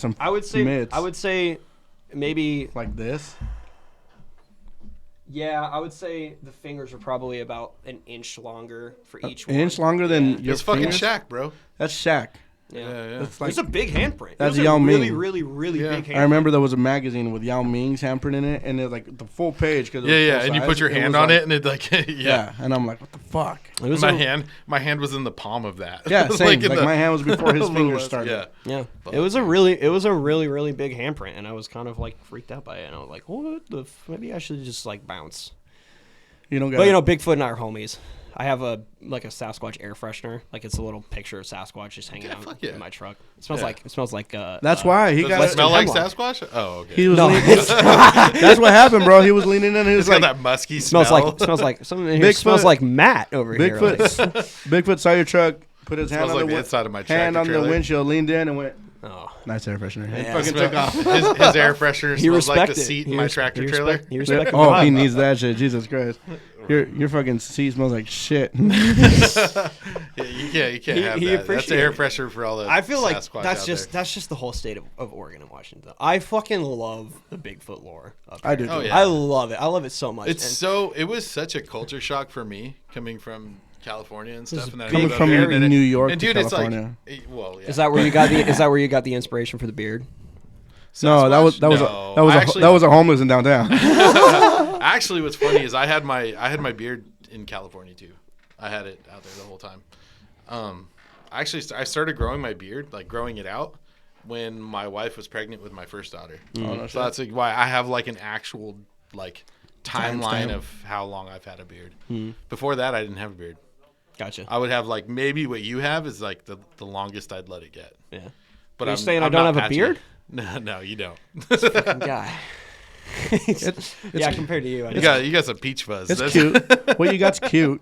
some. I would say maybe like this. Yeah, I would say the fingers are probably about an inch longer for each one. An inch longer than your It's fucking fingers? Shaq, bro. That's Shaq. Yeah. That's like, it's a big handprint. That's it was Yao a Ming. really, really, really big handprint. I remember there was a magazine with Yao Ming's handprint in it, and it was like the full page. Yeah, and you put your hand on it, and it like, yeah. And I'm like, what the fuck? It was my hand was in the palm of that. Yeah, same. like my hand was before his fingers started. Yeah. It was a really, really big handprint, and I was kind of like freaked out by it, and I was like, what the? Maybe I should just like bounce. You don't. But Bigfoot and I are homies. I have a Sasquatch air freshener. Like it's a little picture of Sasquatch just hanging out fuck yeah. in my truck. It smells like. That's why he Does got. it smell like hemlock. Sasquatch? Oh, okay. He was. That's what happened, bro. He was leaning in. And he was It's like, got that musky smell. smells like something in here Bigfoot- smells like Matt over here. Like, Bigfoot saw your truck, put his hand Smells on like the the inside of my hand tractor on the trailer. windshield, leaned in, and went. oh. Nice air freshener. And Yeah. fucking took off. His air freshener He smells like the respected. seat in my tractor trailer. He respected. Oh, my he vibe. needs that shit. Jesus Christ. Your fucking seat smells like shit. Yeah, you can't He have that. That's appreciated air it. freshener for all the I feel like Sasquatch that's out just there. that's just the whole state of Oregon and Washington. I fucking love the Bigfoot lore. Up I here. do. Oh, yeah. I love it. I love it so much. It was such a culture shock for me coming from California and stuff. And then I Coming moved up from here, and New York and to dude, it's California. like, well, yeah. Is that where you got the Is that where you got the inspiration for the beard? No, that was No. that was a homeless in downtown. Actually, what's funny is I had my beard in California too. I had it out there the whole time. I started growing my beard, like growing it out, when my wife was pregnant with my first daughter. So that's like why I have like an actual like timeline of how long I've had a beard. Before that, I didn't have a beard. Gotcha. I would have like maybe what you have is like the longest I'd let it get. Yeah. But You're I'm saying I I'm don't not have a patchy. beard? No, you don't. Fucking guy. Yeah, compared to you, I You got some peach fuzz. It's That's- cute. What you got's cute.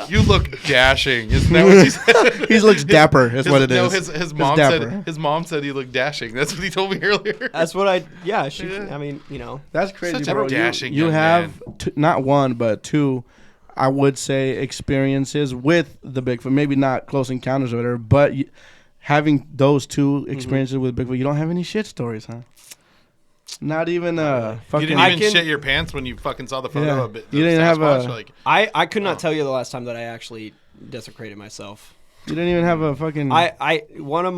You look dashing. Isn't that what she said? He looks dapper. Is what it is. No, his mom dapper. said his mom said he looked dashing. That's what he told me earlier. That's what I. Yeah. She. I mean, you know. That's crazy, Such a bro. dashing You young have not one but two, I would say, experiences with the Bigfoot. Maybe not close encounters or whatever, but having those two experiences with Bigfoot, you don't have any shit stories, huh? Not even You fucking. didn't even shit your pants when you fucking saw the photo Yeah. of it. You didn't have a- like, I could not tell you the last time that I actually desecrated myself. You didn't even have a fucking. One of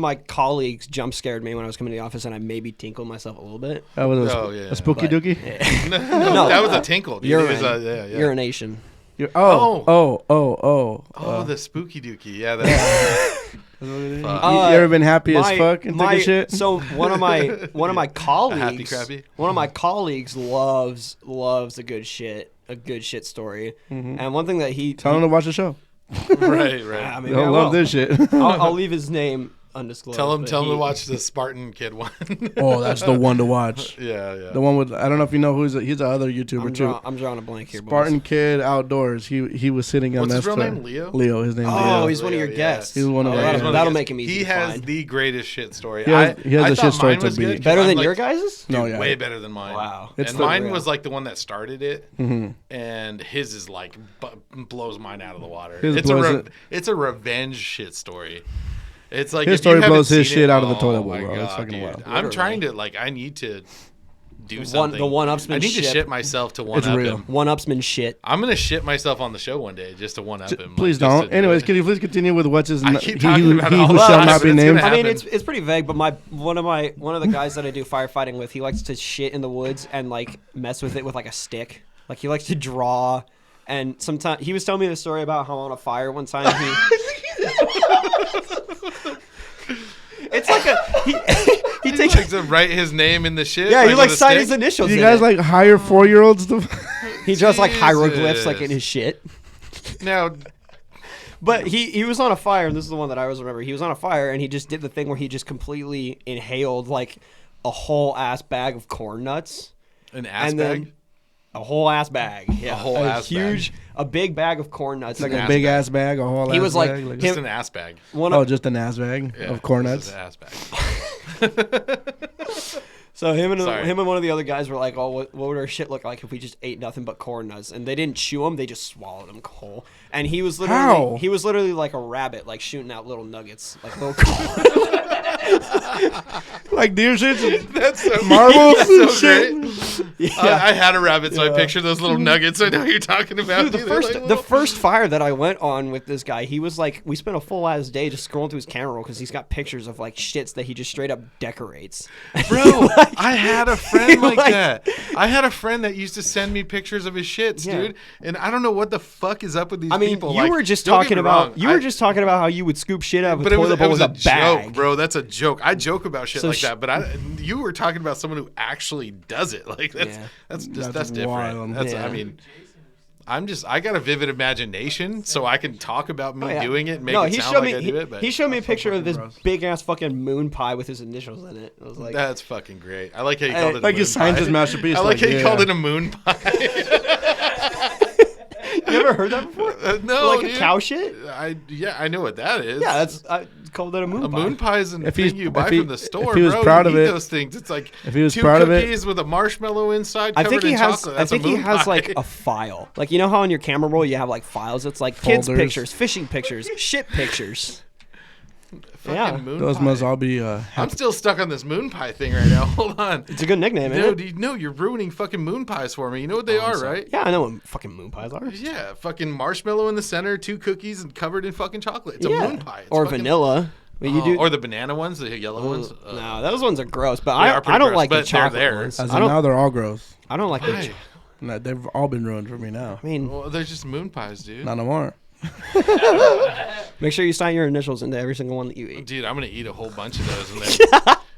my colleagues jump scared me when I was coming to the office, and I maybe tinkled myself a little bit. That was Oh, yeah. a spooky But- dookie. no, that was a tinkle. Dude. It was Urine. yeah. Urination. Oh, the spooky dookie. Yeah, that's You ever been happy as fuck and taking shit? So one of my colleagues, happy crappy? one of my colleagues loves a good shit story, and one thing that Tell him to watch the show. right. I mean, They'll love this shit. I'll leave his name undisclosed. Tell him but to watch the Spartan Kid one. Oh, that's the one to watch. yeah. The one with, I don't know if you know who's he's the other YouTuber too. I'm drawing a blank here. Spartan boys. Kid Outdoors. He was sitting on What's that. his real story. name? Leo? Leo. His name. Oh, Leo. he's one of your Yeah. guests. He's one of Oh, our that'll, guests. that'll make him easy. He to has find. the greatest shit story. He has the I shit thought story mine to was beat. good 'cause better I'm than like, your guys's. No, dude, yeah. way better than mine. Wow. It's And the mine real. was like the one that started it, Mm-hmm. and his is like blows mine out of the water. His It's blows it. it's a revenge shit story. It's like His if you story haven't blows his seen shit it- out of the oh toilet bowl, my bro. It's God, fucking dude. wild. I'm trying Literally. to I need to do One- something. the one-upsmanship. I need to shit myself to one It's up real. him. One-upsman shit. I'm gonna shit myself on the show one day just to one up him. Please like, just don't. to Anyways, do can it. you please continue with what's his I name? keep He talking about it all who the shall time, not but be it's gonna named. I mean, happen. it's pretty vague, but one of the guys that I do firefighting with, he likes to shit in the woods and like mess with it with like a stick. Like he likes to draw, and sometimes he was telling me the story about how on a fire one time it's like he He takes likes to write his name in the shit. yeah, he with like a signed his stick? initials. You in guys it. like hire 4-year-olds to? he draws like hieroglyphs like in Jesus. his shit. Now, But he was on a fire, and this is the one that I always remember. He was on a fire, and he just did the thing where he just completely inhaled like a whole ass bag of corn nuts. an ass And bag. then a whole ass bag. Yeah. A whole ass huge, a big bag of corn nuts. Like an a ass big bag. ass bag, a whole. He ass was like bag, Just him- an ass bag. one oh, of, just an ass bag Yeah, of corn this nuts. is an ass bag. so him Sorry. and one of the other guys were like, "Oh, what would our shit look like if we just ate nothing but corn nuts?" And they didn't chew them; they just swallowed them whole. And he was How? literally like a rabbit, like shooting out little nuggets, like little corn. Like deer shit. That's so Marbles That's and so shit. great. I had a rabbit, so I pictured those little nuggets. I know what you're talking about. Dude, the Dude, they're first like the little- first fire that I went on with this guy, he was like, we spent a full ass day just scrolling through his camera roll because he's got pictures of like shits that he just straight up decorates. Bro, I had a friend like like- that. I had a friend that used to send me pictures of his shits, Yeah. dude. And I don't know what the fuck is up with these I mean, people. you Like, were just don't get talking me about wrong. you were just talking about how you would scoop shit out of a But it was, toilet bowl with a bag. joke, bro. That's a joke. I joke about shit So like that, but you were talking about someone who actually does it. Like that's Yeah. that's That's different. wild. That's Yeah. I mean, I got a vivid imagination, so I can talk about me doing it and make it sound like I do it. But he showed me a picture of this big ass fucking moon pie with his initials in it. I was like, that's fucking great. I like how you called it. Like a he moon signs pie. his masterpiece. I like how you called it a moon pie. you ever heard that before? No, like dude. a cow shit. I know what that is. Yeah, I called it a moon a pie. moon pie is a thing you buy from the store. If he was bro. proud You of eat it, those things. It's like if he was 2 proud of it, cookies with a marshmallow inside I covered think he in has. chocolate. I That's think a he moon has pie. like a file. Like you know how on your camera roll you have like files. It's like kids Folders. pictures, fishing pictures, shit pictures. Fucking Yeah. moon those pie. must all be. I'm still stuck on this moon pie thing right now. Hold on. It's a good nickname, No, isn't it? no, you're ruining fucking moon pies for me. You know what they are, right? Yeah, I know what fucking moon pies are. Yeah, fucking marshmallow in the center, 2 cookies, and covered in fucking chocolate. It's a moon pie. It's or fucking- vanilla. But you do. Or the banana ones, the yellow ones. No, those ones are gross. But They are pretty I don't gross, like the but they're chocolate there. ones. As I of don't. now, they're all gross. I don't like the. Why? No, they've all been ruined for me now. I mean, Well, they're just moon pies, dude. Not no more. make sure you sign your initials into every single one that you eat. Dude, I'm gonna eat a whole bunch of those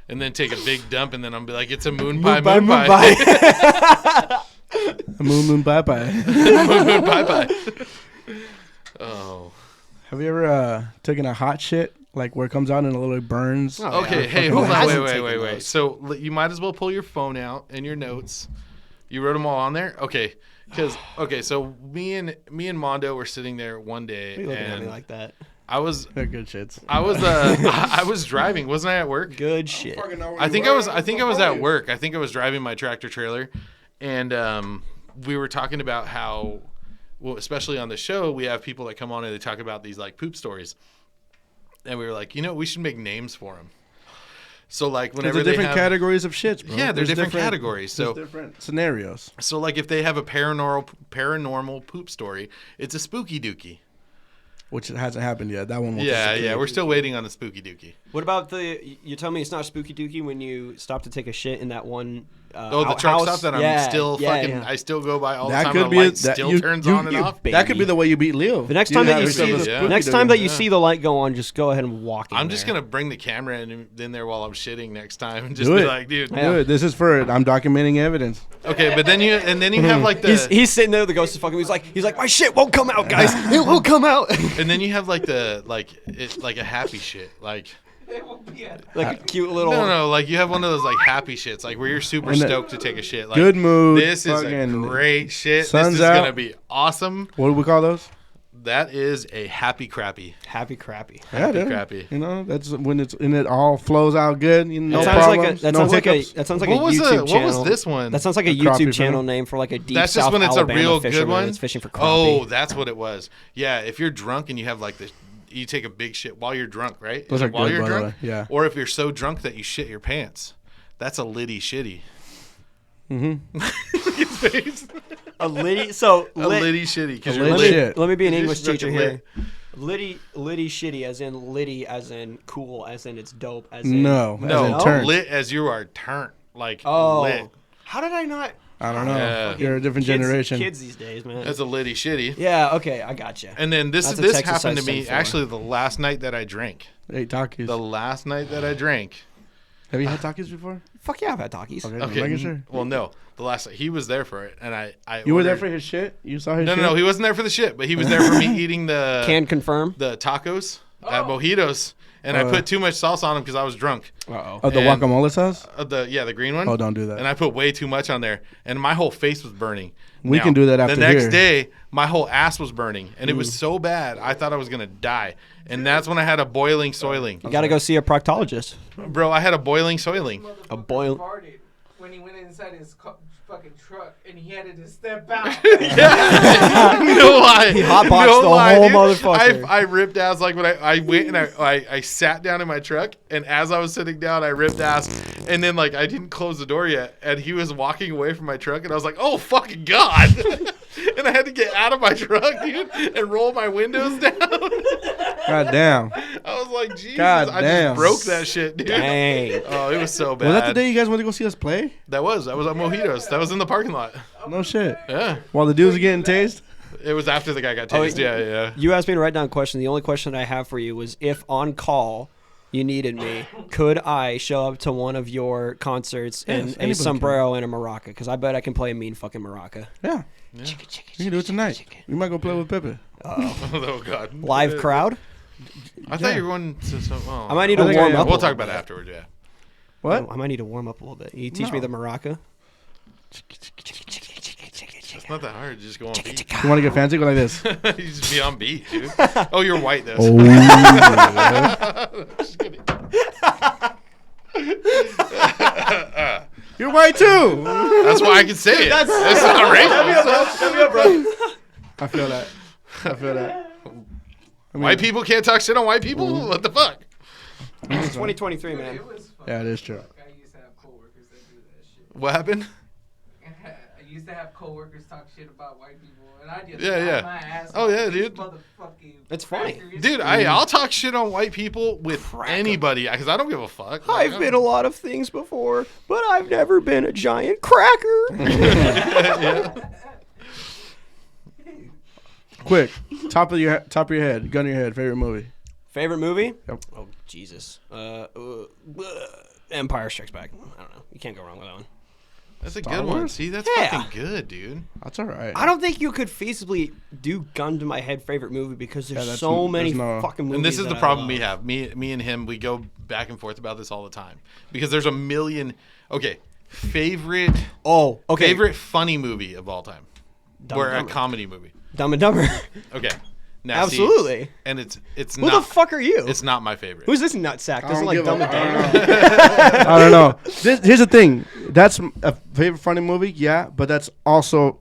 and then take a big dump, and then I'm be like, it's a moon pie, moon pie. A moon bye bye. moon pie. Oh. Have you ever taken a hot shit like where it comes out and it literally burns? Oh, Okay, yeah. hey, Who hold on, hasn't wait. taken those? So you might as well pull your phone out and your notes. You wrote them all on there, okay? Because so me and Mondo were sitting there one day, Why are you looking at me and like that? I was They're good shits. I was driving, wasn't I at work? Good shit. I think I was at work. I think I was driving my tractor trailer, and we were talking about how, well, especially on the show, we have people that come on and they talk about these like poop stories, and we were like, we should make names for them. So like whenever There's they different have, categories of shits, bro. yeah, they're There's different categories. So there's different scenarios. so like if they have a paranormal poop story, it's a spooky dookie. Which it hasn't happened yet. That one won't. Yeah, we're still waiting on the spooky dookie. What about you tell me it's not spooky dookie when you stop to take a shit in that one The truck stop that I'm still fucking. I still go by all the That time. could And be the a- light that still you- turns you- on and you off. baby. That could be the way you beat Leo. The next time that you see Yeah. next time that you see the light go on, just go ahead and walk in I'm just there. gonna bring the camera in there while I'm shitting next time and just Do be it. like, dude. Yeah. Dude, this is for it. I'm documenting evidence. Okay, but then you have like the He's sitting there. The ghost is fucking. He's like, my shit won't come out, guys. It won't come out. and then you have like a happy shit like. It will be a Like a cute little. No, like you have one of those like happy shits, like where you're super And stoked to take a shit. Like, good mood, This is a fucking great shit. sun's This is out. gonna be awesome. What do we call those? That is a happy crappy. Happy crappy. Yeah, dude. crappy. You know, that's when it all flows out good. You know, no That sounds like problems, that no sounds like a hiccups. that sounds like What a was YouTube channel. What was this one? That sounds like a A crappie YouTube channel film. name for like a deep That's South just when it's Alabama a real fisherman good one. that's fishing for crappie. Oh, that's what it was. Yeah, if you're drunk and you have like you take a big shit while you're drunk, right? Those Is are it while good, you're by the drunk, way, yeah. Or if you're so drunk that you shit your pants, that's a litty shitty. a litty. So A litty shitty because A you're lit lit. shit. let me be an You're English just teacher fucking here. Litty shitty, as in litty, as in cool, as in it's dope, as in No, No, as in turn. lit as you are turnt, like Oh, lit. how did I not? I don't know. Yeah. You're a different generation. Kids these days, man. That's a litty shitty. Yeah. Okay, I gotcha. And then this That's a this Texas happened to size me 74. actually the last night that I drank. Hey, Takis. The last night that I drank. Have you had Takis before? Fuck yeah, I've had talkies. Okay, Okay. making sure. Well, no, the last he was there for it, and I You were there ordered- for his shit? You saw his No, shit? no, he wasn't there for the shit, but he was there for me eating the Can confirm. the tacos at Mojitos, and I put too much sauce on them because I was drunk. Uh-oh. Oh, the and- guacamole sauce? The green one. Oh, don't do that. And I put way too much on there, and my whole face was burning. We can do that after The next here. day, my whole ass was burning, and it was so bad I thought I was gonna die. And that's when I had a boiling soiling. You gotta go see a proctologist. Bro, I had a boiling soiling. A boil- farted when he went inside his fucking truck and he had to just step out. No lie. He hotboxed no the lie, whole dude. motherfucker. I ripped ass like when I went and I sat down in my truck, and as I was sitting down, I ripped ass, and then like I didn't close the door yet, and he was walking away from my truck, and I was like, oh fucking god. And I had to get out of my truck, dude, and roll my windows down. God damn. I was like, Jesus, God I damn. just broke that shit, dude. Dang. Oh, it was so bad. Was that the day you guys went to go see us play? That was at Mojitos. That was in the parking lot. No shit. Yeah. While the dudes were getting tased? It was after the guy got Oh, tased. Yeah. You asked me to write down a question. The only question I have for you was if on call you needed me, could I show up to one of your concerts in Yes, a anybody sombrero and a maraca? Because I bet I can play a mean fucking maraca. Yeah. Yeah. We can do it tonight. We might go play with Pepe. Oh God. Live crowd. I thought you were going to some. Oh. I might need to I think warm I am. up. We'll a talk little about it bit. afterward. Yeah. What? I might need to warm up a little bit. You teach me No. the maraca. It's not that hard. Just go on beat. You want to get fancy? Go like this. You just be on beat, dude. Oh, you're white though. Just kidding. You're white too. That's why I can say it. That's not racist. I feel that. I feel that. I mean, White people can't talk shit on white people. What the fuck? It's 2023, man. It was fun. Yeah, it is true. I used to have coworkers that do that shit. What happened? I used to have coworkers talk shit about white people, and I just Yeah, yeah. my ass Oh, off yeah, these dude. motherfucking It's funny. crackers. Dude, I'll talk shit on white people with anybody because I don't give a fuck. Like, I've been a lot of things before, but I've never been a giant cracker. Quick, top of your head, gun to your head. Favorite movie? Favorite movie? Yep. Oh Jesus. Empire Strikes Back. I don't know. You can't go wrong with that one. That's a Star good one. Wars? See, that's Yeah. fucking good, dude. That's all right. I don't think you could feasibly do gun to my head favorite movie because there's that's- so many there's no- fucking movies. And this is that the I problem love. we have. Me and him, we go back and forth about this all the time because there's a million. Okay, favorite favorite funny movie of all time, Dumb or and a Dumber. comedy movie. Dumb and Dumber. Okay, now see, Absolutely. and it's Who not. the fuck are you? It's not my favorite. Who's this nutsack? I Doesn't don't like give Dumb a- and I Dumber. don't know. I don't know. Here's the thing. That's a favorite funny movie, yeah, but that's also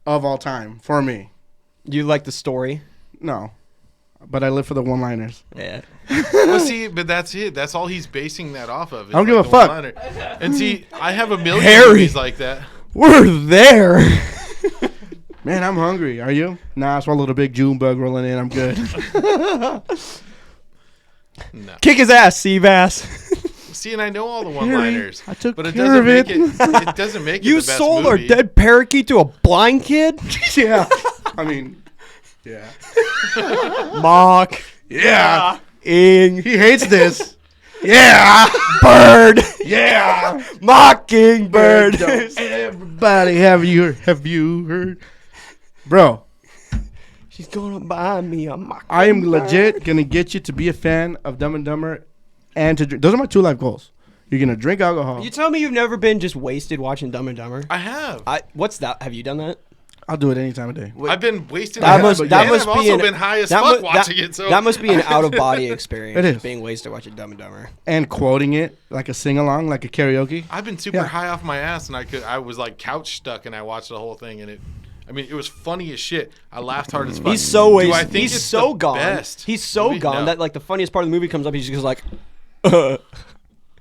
of all time for me. You like the story? No, but I live for the one-liners. Yeah. Well, see, but that's it. That's all he's basing that off of. is I don't give a the fuck. one-liner. And see, I have a million Harry. movies like that. We're there. Man, I'm hungry. Are you? Nah, I swallowed a big June bug rolling in. I'm good. No. Kick his ass, Seabass. See, and I know all the one-liners, I took but it care doesn't of make it. it. It doesn't make it You the best sold our movie. dead parakeet to a blind kid? Yeah. I mean, yeah. Mock. Yeah. Ing. He hates this. Yeah. Bird. Yeah. Mockingbird. Everybody, have you heard? Bro, She's gonna buy me a mockingbird. I am legit gonna get you to be a fan of Dumb and Dumber and to drink. Those are my 2 life goals. You're gonna drink alcohol. You tell me you've never been just wasted watching Dumb and Dumber? I have. What's that? Have you done that? I'll do it any time of day. I've been wasted. That and must I've be also an, been high as that fuck mu- watching that, it. So that must be an out of body experience. It is. Being wasted watching Dumb and Dumber. And quoting it like a sing along, like a karaoke. I've been super Yeah. high off my ass, and I was like couch stuck, and I watched the whole thing, and it was funny as shit. I laughed hard as fuck. He's so Do wasted. I think He's it's so the gone. best He's so movie? gone No. that like the funniest part of the movie comes up. He's just like,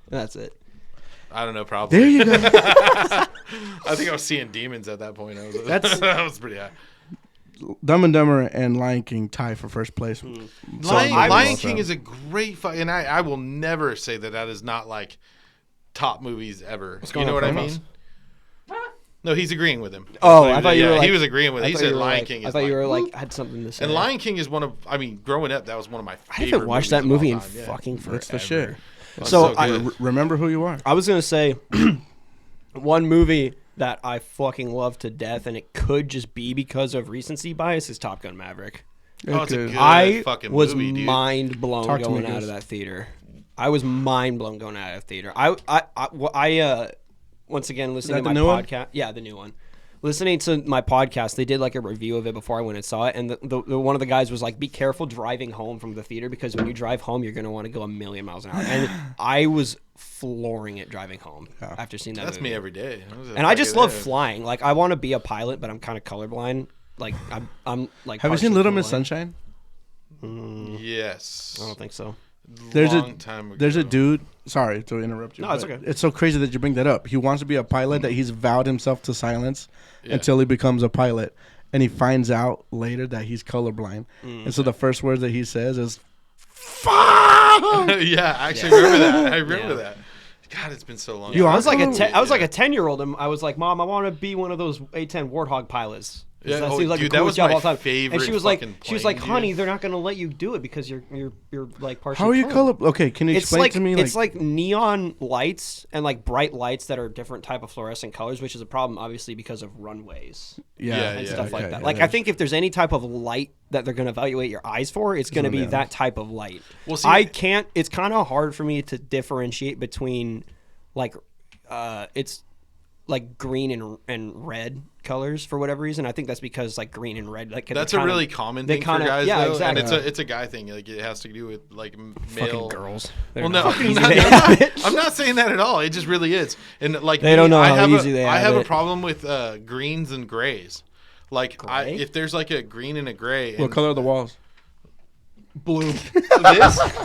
that's it. I don't know, probably. There you go. I think I was seeing demons at that point. That's- that was pretty high. Dumb and Dumber and Lion King tie for first place. Lion King is a great and I will never say that is not like top movies ever. You going know on, what I Kronos? mean? No, he's agreeing with him. Oh, I thought you were like, he was agreeing with it. He said Lion King is I thought you like, were like had something to say. and Lion King is growing up, that was one of my I favorite haven't watched that movies movie of in all time, yeah. fucking forever. That's the shit. It's So good. Remember who you are. I was gonna say one movie that I fucking love to death, and it could just be because of recency bias, is Top Gun Maverick. Oh, it's a good I fucking was movie, dude. mind blown Talk to me, going out Goose. of that theater. I was mind blown going out of the theater. I once again listening that to the my new one? podcast. Yeah, the new one. Listening to my podcast, they did like a review of it before I went and saw it, and the one of the guys was like, "Be careful driving home from the theater because when you drive home, you're gonna want to go a million miles an hour." And I was flooring it driving home after seeing that. That's movie. me every day. And I just love flying. Like I want to be a pilot, but I'm kind of colorblind. Like I'm like. Have you seen partially Little Miss colorblind. Sunshine? Yes. I don't think so. There's Long time ago. There's a dude. Sorry to interrupt you. No, it's but okay. It's so crazy that you bring that up. He wants to be a pilot that he's vowed himself to silence Yeah. until he becomes a pilot, and he finds out later that he's colorblind. And so the first words that he says is "fuck." Yeah, I actually remember that. I remember that. God, it's been so long. You I was like also- I was like a 10-year-old, and I was like, "Mom, I want to be one of those A-10 Warthog pilots." Yeah, That oh, seems like dude, the that coolest was job my all the time. favorite. And she was like, fucking honey, plane, dude. they're not gonna let you do it because you're like partially. How are you color. Okay, can you explain to me? It's like neon lights and like bright lights that are different type of fluorescent colors, which is a problem obviously because of runways and stuff like that. Like I think if there's any type of light that they're gonna evaluate your eyes for, it's gonna be that type of light. Well, see, I can't. It's kind of hard for me to differentiate between like it's like green and red colors for whatever reason. I think that's because like green and red like that's a really common thing for guys though, exactly. and it's a guy thing. Like it has to do with like male girls. Well, no, I'm not saying that at all. It just really is. And like they don't know I how have easy they I have it. a problem with greens and grays. Like if there's like a green and a gray. What color are the walls? Blue.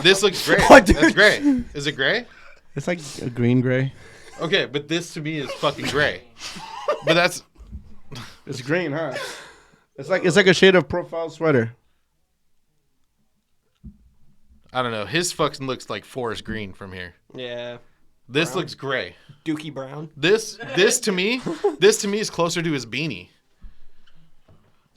This looks gray. What, dude? That's gray. Is it gray? It's like a green gray. Okay, but this to me is fucking gray. But that's It's green, huh? It's like a shade of profile sweater. I don't know. His fucking looks like forest green from here. Yeah. This Brown? looks gray. Dookie brown. This to me is closer to his beanie.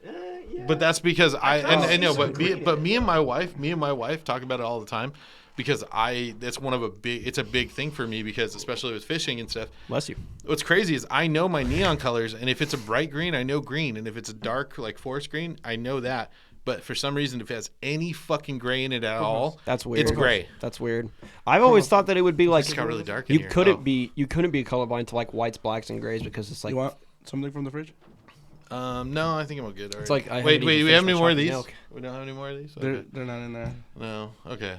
Yeah. But that's because I know, green. but me and my wife talk about it all the time because it's a big thing for me because especially with fishing and stuff. Bless you. What's crazy is I know my neon colors, and if it's a bright green, I know green, and if it's a dark like forest green, I know that. But for some reason, if it has any fucking gray in it at all, That's weird. It's gray. That's weird. I've always thought that it would be like It just got really dark in you here. couldn't be colorblind to like whites, blacks, and grays because it's like You want something from the fridge? No, I think I'm good. Already. It's like I wait, haven't even we have finished any my more of chocolate these? milk. We don't have any more of these. They're Okay. not in there. No. Okay.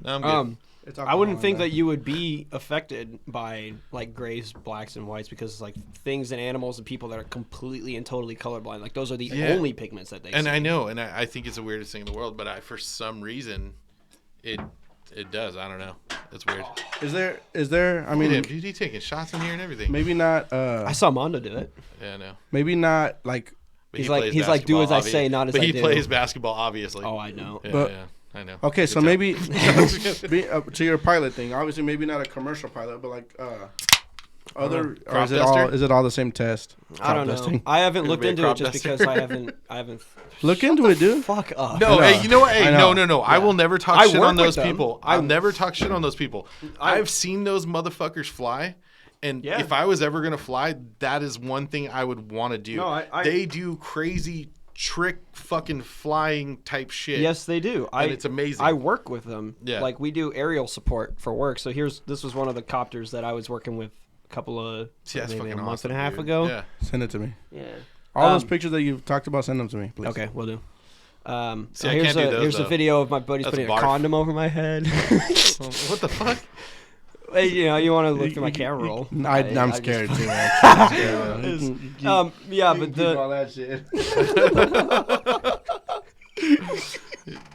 No, I'm good. It's I wouldn't think that you would be affected by like grays, blacks, and whites because it's like things and animals and people that are completely and totally colorblind. Like those are the only pigments that they And see. I know, and I think it's the weirdest thing in the world, but for some reason, it does. I don't know. It's weird. Is there? I mean, Look at him, dude, he taking shots in here and everything. maybe not. I saw Mondo do it. Yeah, I know. Maybe not like. But He's he like- plays he's like, do as I basketball, say, not as but I he do. plays basketball, obviously. Oh, I know. Yeah, But- yeah, I know. Okay, so Good maybe job. to your pilot thing. Obviously, maybe not a commercial pilot, but like other. Or Crop is it duster? all? Is it all the same test? I don't know. Crop dusting? I haven't Could looked be a into it crop just duster. because I haven't. Look into it, dude. Fuck up. No, I know. hey, you know what? Hey, I know. no. I will never talk I shit work on those with them. people. I'll never talk shit on those people. I've seen those motherfuckers fly, and Yeah. if I was ever gonna fly, that is one thing I would want to do. No, they do crazy trick fucking flying type shit. Yes, they do. And it's amazing. I work with them. Yeah. Like we do aerial support for work. So this was one of the copters that I was working with a couple of See, that's maybe fucking a month awesome, and a half dude. ago. Yeah. Send it to me. Yeah. All those pictures that you've talked about, send them to me, please. Okay, we'll do. See, I here's can't do those, here's a though. video of my buddies That's putting barf. a condom over my head. What the fuck? Hey, you want to look through my camera roll? I'm I scared just- too. Actually. Yeah, but the all that shit.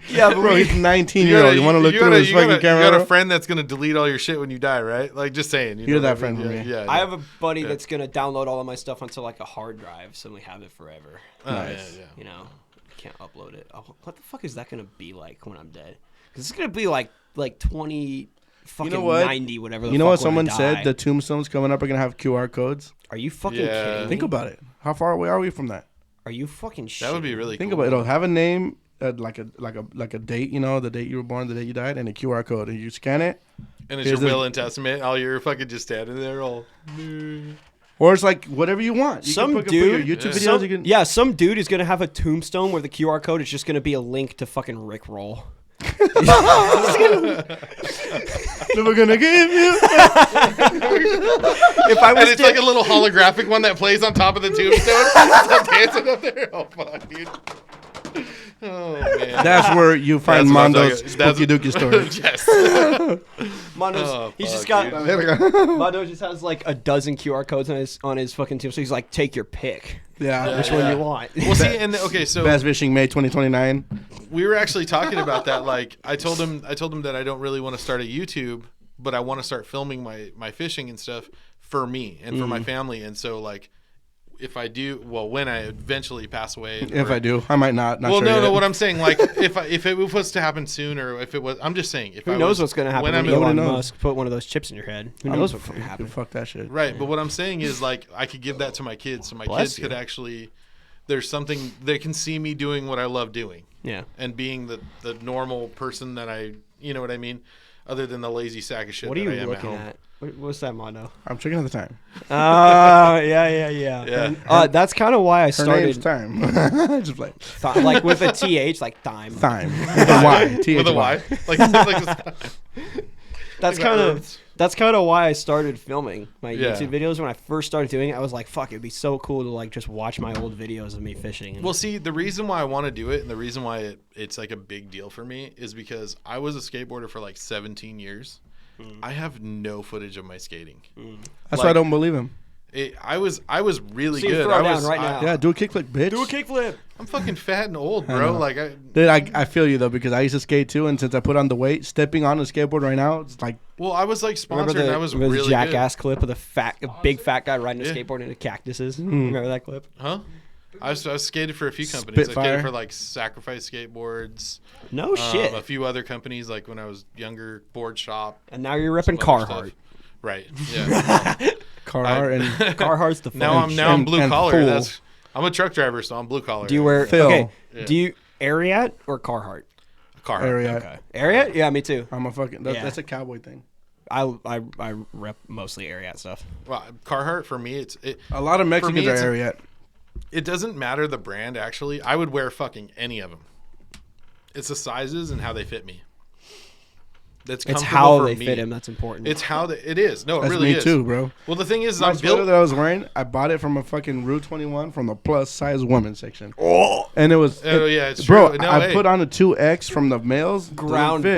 yeah, but Bro, we, he's 19-year-old. You want to look through his fucking You camera? got a friend that's gonna delete all your shit when you die, right? Like, just saying. You You're know that what I mean? friend for Yeah, me. Yeah, I have a buddy Yeah. that's gonna download all of my stuff onto like a hard drive, so we have it forever. Oh, Nice. yeah. You know, I can't upload it. Oh, what the fuck is that gonna be like when I'm dead? Because it's gonna be like 20, fucking what? 90, whatever. The You know fuck what when I someone die. said? The tombstones coming up are gonna have QR codes. Are you fucking Yeah. kidding me? Think about it. How far away are we from that? Are you fucking shit? That would be really Think cool. about it. It'll have a name, like a date. You know, the date you were born, the date you died, and a QR code. And you scan it, And it's your Here's the- will and testament. Oh, you're fucking just standing there all. or it's like whatever you want. You Some can put dude, your YouTube Yeah. videos. some, you can. yeah, some dude is gonna have a tombstone where the QR code is just gonna be a link to fucking Rick Roll. Never gonna give you. If I And was it's like a little holographic one that plays on top of the tombstone. It's dancing up there. Oh, fuck, dude. Oh, man. That's where you find That's what I'm Mondo's talking- that's- spooky dookie stories. Yes. Mondo's, Oh, he's just fuck, got dude. Mondo just has like a dozen QR codes on his fucking team. So he's like, take your pick. Yeah. Which one you want? Well, see, and okay, so Bass fishing May 2029. we were actually talking about that. Like, I told him that I don't really want to start a YouTube, but I want to start filming my fishing and stuff for me and for my family. And so, like, if I do, well, when I eventually pass away, If I do, I might not. Not well, sure no, yet. what I'm saying, like, if it was to happen soon, or if it was, I'm just saying, if Who I knows was, what's gonna happen when when I'm Elon Nobody knows. Musk put one of those chips in your head? Who knows what's gonna happen? Fuck that shit. right. But what I'm saying is, like, I could give that to my kids, so my Bless kids you. could actually there's something they can see me doing what I love doing. Yeah. And being the normal person that I, you know what I mean? Other than the lazy sack of shit What are that you I am looking at home. at? What's that mono? I'm checking at the time. Yeah. That's kind of why I Her name's started time. Just like like with a TH, like time. time with a Y. With a Y. That's kind of why I started filming my Yeah. YouTube videos. When I first started doing it, I was like, fuck, it'd be so cool to like just watch my old videos of me fishing. And Well, see, the reason why I want to do it and the reason why it's like a big deal for me is because I was a skateboarder for like 17 years. I have no footage of my skating. That's why I don't believe him. I was really See him good. throw I down was right now. Yeah, do a kickflip, bitch. do a kickflip. I'm fucking fat and old, I bro. know. Like Dude, I feel you though because I used to skate too, and since I put on the weight, stepping on a skateboard right now, it's like well, I was like Remember sponsored. the, and I was remember the really jackass clip of a big fat guy riding a Yeah. skateboard into cactuses? Remember that clip? good. Huh? I skated for a few companies. I Spitfire. skated for like Sacrifice Skateboards. No shit. A few other companies like when I was younger, Board Shop. And now you're some repping other Carhartt. stuff. Right. Yeah. Carhartt and Carhartt's the now I'm fun. blue and collar. full. I'm a truck driver, so I'm blue collar. Do you wear Phil. okay? Yeah. Do you Ariat or Carhartt? Carhartt? area. Okay, Ariat. Yeah, me too. I'm a fucking. Yeah. That's a cowboy thing. I rep mostly Ariat stuff. Well, Carhartt for me, A lot of Mexicans are it's- area. it doesn't matter the brand. Actually, I would wear fucking any of them. It's the sizes and how they fit me. That's It's comfortable how for they me. fit him that's important. It's how it is. No, it That's really me is. too, bro. Well, the thing is, My I'm sweater built. that I was wearing, I bought it from a fucking Route 21 from the plus size woman section. And it was, Oh, yeah, it's bro. true. No, I hey. put on a 2X from the males. Didn't fit.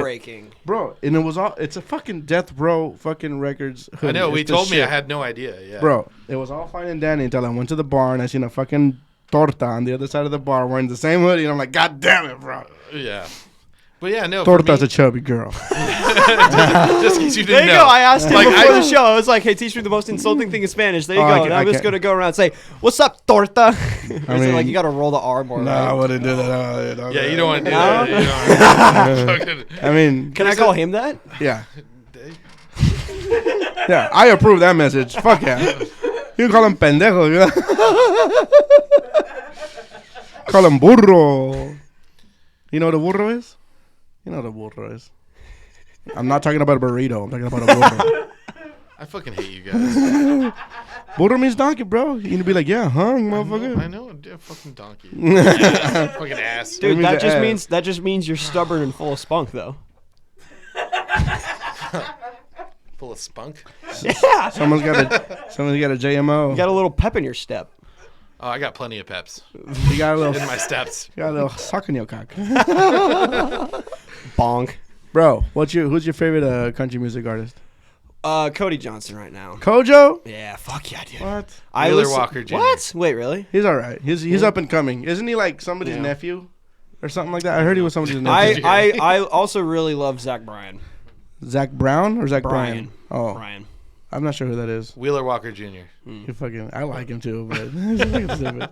groundbreaking. Bro. And it was all. It's a fucking Death Row fucking records. Hoodie. I know. We It's the told me I shit. had no idea. Yeah, Bro, it was all fine and dandy until I went to the bar and I seen a fucking torta on the other side of the bar wearing the same hoodie, and I'm like, God damn it, bro. Yeah. But yeah, no. for Torta's me, a chubby girl. just in case you There didn't you know. go. I asked him Like, before I- the show. I was like, "Hey, teach me the most insulting thing in Spanish." There you Oh, go. I And ca- I'm I just can't- gonna go around and say, "What's up, torta?" Or is it mean- like you gotta roll the R more? No, right? I wouldn't do that. Yeah, you don't want to do No? that. You don't wanna- I mean, Can I call him that? yeah. Yeah, I approve that message. Fuck yeah. You call him pendejo. Call him burro. You know what a burro is? You know what a burro is. I'm not talking about a burrito. I'm talking about a burro. I fucking hate you guys. Burro means donkey, bro. You need to be like, yeah, huh, I motherfucker. know. Yeah, fucking donkey. Yeah, fucking ass. Dude, means that the ass. just means you're stubborn and full of spunk, though. Full of spunk. Yeah, Someone's got a JMO. you got a little pep in your step. Oh, I got plenty of peps You got a little, in my steps. you got a little suck in your cock. Bonk. Bro, who's your favorite country music artist? Cody Johnson right now. Kojo? Yeah, fuck yeah, dude. What? Wheeler Walker Jr. What? Wait, really? He's all right. He's up and coming. Isn't he like somebody's Yeah. nephew or something like that? I heard he was somebody's I, nephew. I also really love Zach Bryan. Zach Brown or Zach Bryan. Bryan? Oh, Bryan. I'm not sure who that is. Wheeler Walker Jr. You fucking, I like him too, but he's fucking stupid.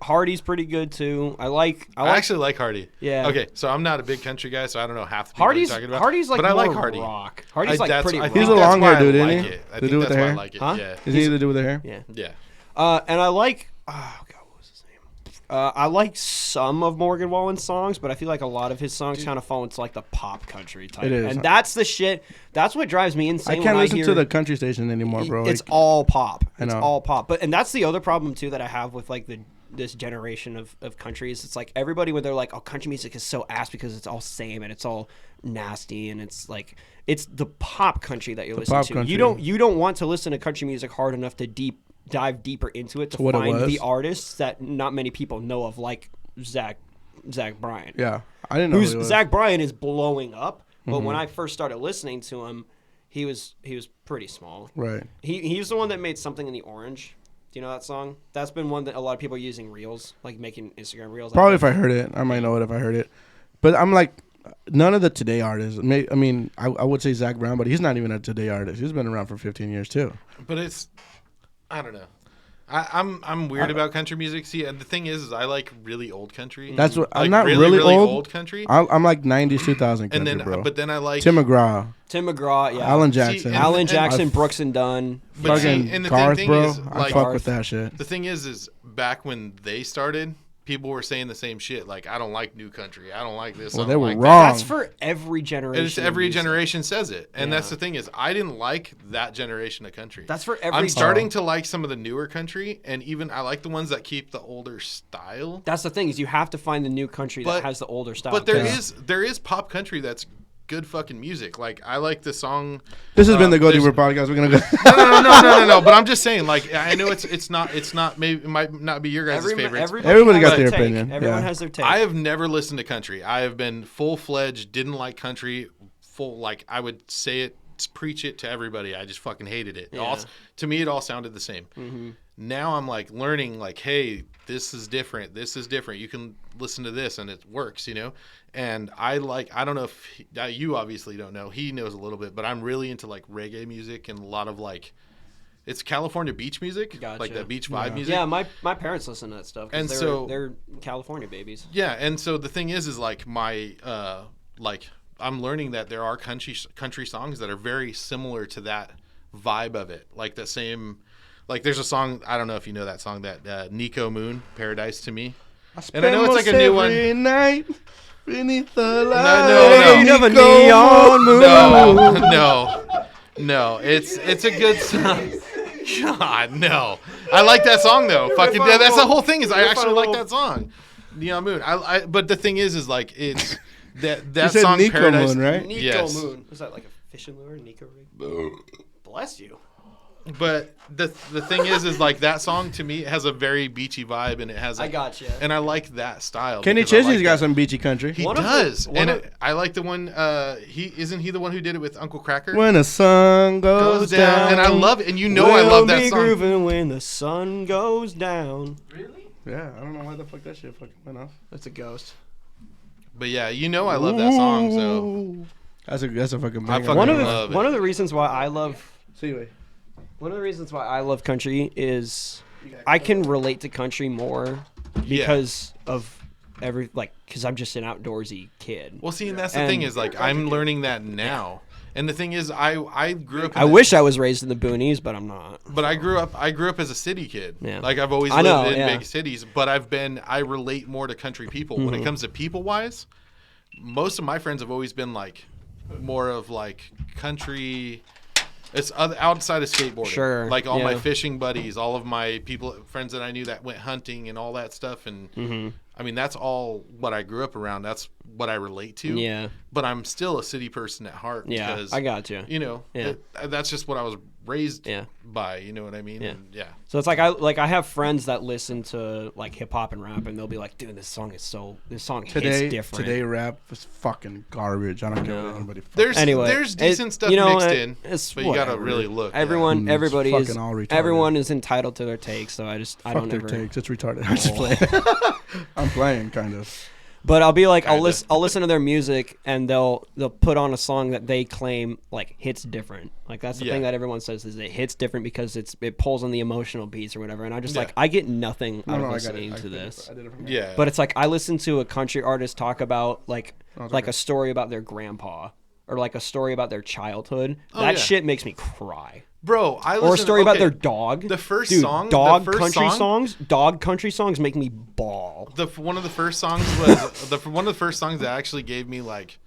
Hardy's pretty good too. I actually like Hardy. Yeah. Okay, so I'm not a big country guy, so I don't know half the people Hardy's you're talking about. Hardy's like but I more like Hardy. rock. Hardy's like pretty rock. He's a that's long why hair I dude, isn't like he? it. I The think dude with that's the why I hair? like it. Huh? Yeah. Is he the dude with the hair? Yeah. Yeah. And I like God, what was his name? I like some of Morgan Wallen's songs, but I feel like a lot of his songs kind of fall into like the pop country type. It is. And that's the shit. That's what drives me insane. I can't when listen hear, to the country station anymore, bro. It's Like, all pop. I It's know. all pop. And that's the other problem too that I have with like this generation of countries. It's like everybody when they're like, oh, country music is so ass because it's all same and it's all nasty and it's like it's the pop country that you're listening pop to. country. You don't want to listen to country music hard enough to dive deeper into it to what it find was. the artists that not many people know of, like Zach Bryan. yeah, I didn't know who he was. Zach Bryan is blowing up, but when I first started listening to him, he was pretty small. Right. He's the one that made Something in the Orange. Do you know that song? That's been one that a lot of people are using reels, like making Instagram reels. Probably if I heard it, I might know it if I heard it. But I'm like, none of the today artists. I mean, I would say Zach Brown, but he's not even a today artist. He's been around for 15 years too. But it's, I don't know. I'm weird about country music. See, and the thing is I like really old country. That's what like I'm not really old country. I'm like 90s, 2000 country, And then, bro. but then I like Tim McGraw, Yeah. Alan Jackson, Alan Jackson, and- Brooks and Dunn. But see, fucking and the Garth, thing bro. is, I like, fuck with that shit. The thing is back when they started, people were saying the same shit. Like, I don't like new country. I don't like this. Well, I they don't were like wrong. That's for every generation. And it's every of music. generation says it, and Yeah. that's the thing is, I didn't like that generation of country. That's for every. I'm starting to like some of the newer country, and even I like the ones that keep the older style. That's the thing is you have to find the new country But- that has the older style. But there is pop country that's good fucking music. Like, I like the song. This has been the Go there's- Deeper podcast. We're gonna go. No. But I'm just saying, like, I know it's not. Maybe it might not be your guys' favorites. Everybody got has their take. opinion, Everyone yeah. has their take. I have never listened to country. I have been full fledged. Didn't like country. Full like I would say it, preach it to everybody. I just fucking hated it. Yeah. To me, it all sounded the same. Mm-hmm. Now I'm like learning. Like, hey, this is different. This is different. You can listen to this and it works. You know. And I don't know if you obviously don't know. He knows a little bit, but I'm really into like reggae music and a lot of like, it's California beach music, Gotcha. like that beach vibe music. Yeah, my parents listen to that stuff. And they're California babies. Yeah, and so the thing is like my like I'm learning that there are country songs that are very similar to that vibe of it, like the same. Like there's a song, I don't know if you know that song, that Nico Moon, Paradise to Me. And I know it's like a new one. Every night beneath the light. No. Of a neon moon. No. It's a good song. God, no. I like that song though. Fucking that's the whole thing is I actually like that song. Neon Moon. But the thing is like it's that You said song Nico Paradise. Moon, right? Nico Yes. Moon. Was that like a fishing lure? Nico rig? Bless you. But the thing is like that song to me has a very beachy vibe and it has I like, gotcha. and I like that style. Kenny because I Chesney's like got that. some beachy country. He One of the- does, one of- I like the one. He the one who did it with Uncle Cracker. When the sun goes down. and I love it, and you know I love that We'll be song. grooving when the sun goes down. Really? Yeah, I don't know why the fuck that shit fucking went off. That's a ghost. But yeah, you know I love that song. So Ooh. That's a fucking I banger. fucking One of love the it. one of the reasons why I love Anyway. one of the reasons why I love country is I can relate to country more because of because I'm just an outdoorsy kid. Well, see, and that's the And- thing is like I'm learning that now. And the thing is, I grew up. I wish I was raised in the boonies, but I'm not. But I grew up as a city kid. Yeah. Like I've always I lived know, in yeah. big cities, but I relate more to country people. When it comes to people wise, most of my friends have always been like more of like country. It's outside of skateboarding. Sure, Like all my yeah. fishing buddies, all of my friends that I knew that went hunting and all that stuff. And I mean, that's all what I grew up around. That's what I relate to. Yeah. But I'm still a city person at heart. Yeah, Because, I got you. You know, Yeah. that's just what I was raised Yeah. by. You know what I mean? Yeah. And yeah. So it's like I have friends that listen to like hip hop and rap, and they'll be like, "Dude, this song hits different." Today rap was fucking garbage. I don't care what No. anybody. There's Anyway, there's decent it- stuff you know, mixed it- in, it's but you gotta whatever. really look. Everyone, it's everybody is fucking all retarded. everyone is entitled to their takes. So I fuck don't their ever. takes. It's retarded. I'm just playing. I'm playing, kind of. But I'll be like, I'll Kinda. listen to their music, and they'll put on a song that they claim like hits different. Like that's the Yeah. thing that everyone says is it hits different because it pulls on the emotional beats or whatever. And I just Yeah. like I get nothing out of I got it. listening I to did it. this. I did it from Yeah. But it's like I listen to a country artist talk about like it's like okay. a story about their grandpa or like a story about their childhood. Oh, That yeah. shit makes me cry. Bro, I Or a listen- story about okay, their dog. The first Dude, song, dog the first country song, songs, dog country songs make me bawl. One of the first songs was one of the first songs that actually gave me like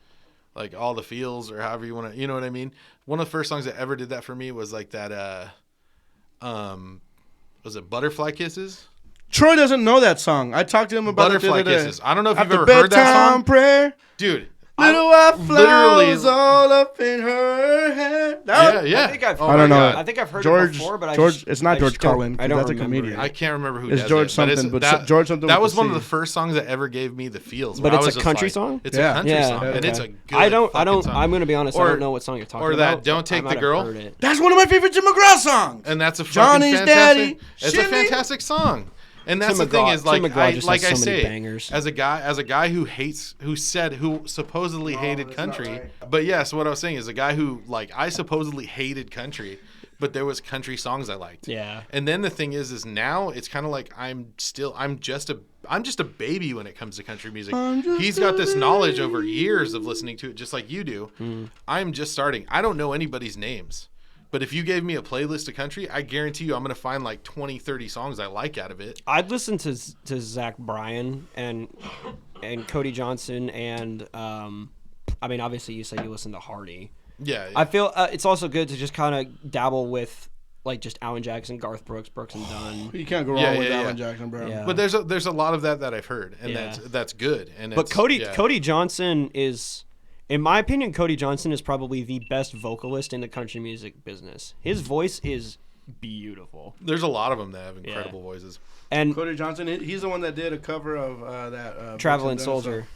all the feels or however you want to, you know what I mean. One of the first songs that ever did that for me was like that. Was it Butterfly Kisses? Troy doesn't know that song. I talked to him about Butterfly it the other day. Kisses. I don't know if you've After ever heard that bedtime song, prayer. dude. Little white literally- flowers all up in her head. Yeah. I think I've Oh heard I don't my know. God. I think I've heard George- it before, but George- it's not I George just don't- Carlin, 'cause I don't that's a remember comedian. it. I can't remember who It's does George it, something, but George something That with was the one of C. the first songs that ever gave me the feels. But where I it's was a just country like- song? It's Yeah. a country Yeah. song, and Okay. it's a good. I don't. song. I'm gonna be honest. I Or- don't know what song you're talking or about. that Don't Take I the might have Girl. heard it. That's one of my favorite Jim McGraw songs. And that's a fucking Johnny's fantastic. Daddy, It's a Shimmy. fantastic song. And that's Tim the thing McGraw- is like Tim McGraw I just like has I so many say bangers. as a guy who supposedly hated that's not country. right. But yes, what I was saying is a guy who like I supposedly hated country but there was country songs I liked. Yeah. And then the thing is now it's kind of like I'm just a baby when it comes to country music. He's got this knowledge over years of listening to it, just like you do. I'm just starting. I don't know anybody's names. But if you gave me a playlist of country, I guarantee you I'm going to find like 20, 30 songs I like out of it. I'd listen to Zach Bryan and Cody Johnson and I mean, obviously you said you listen to Hardy. Yeah. I feel it's also good to just kind of dabble with like just Alan Jackson, Garth Brooks, Brooks and Dunn. You can't go wrong with Alan Jackson, bro. Yeah. But there's a lot of that I've heard, and that's good. And but Cody Johnson is, in my opinion, Cody Johnson is probably the best vocalist in the country music business. His voice is beautiful. There's a lot of them that have incredible voices. And Cody Johnson, he's the one that did a cover of that Traveling Soldier.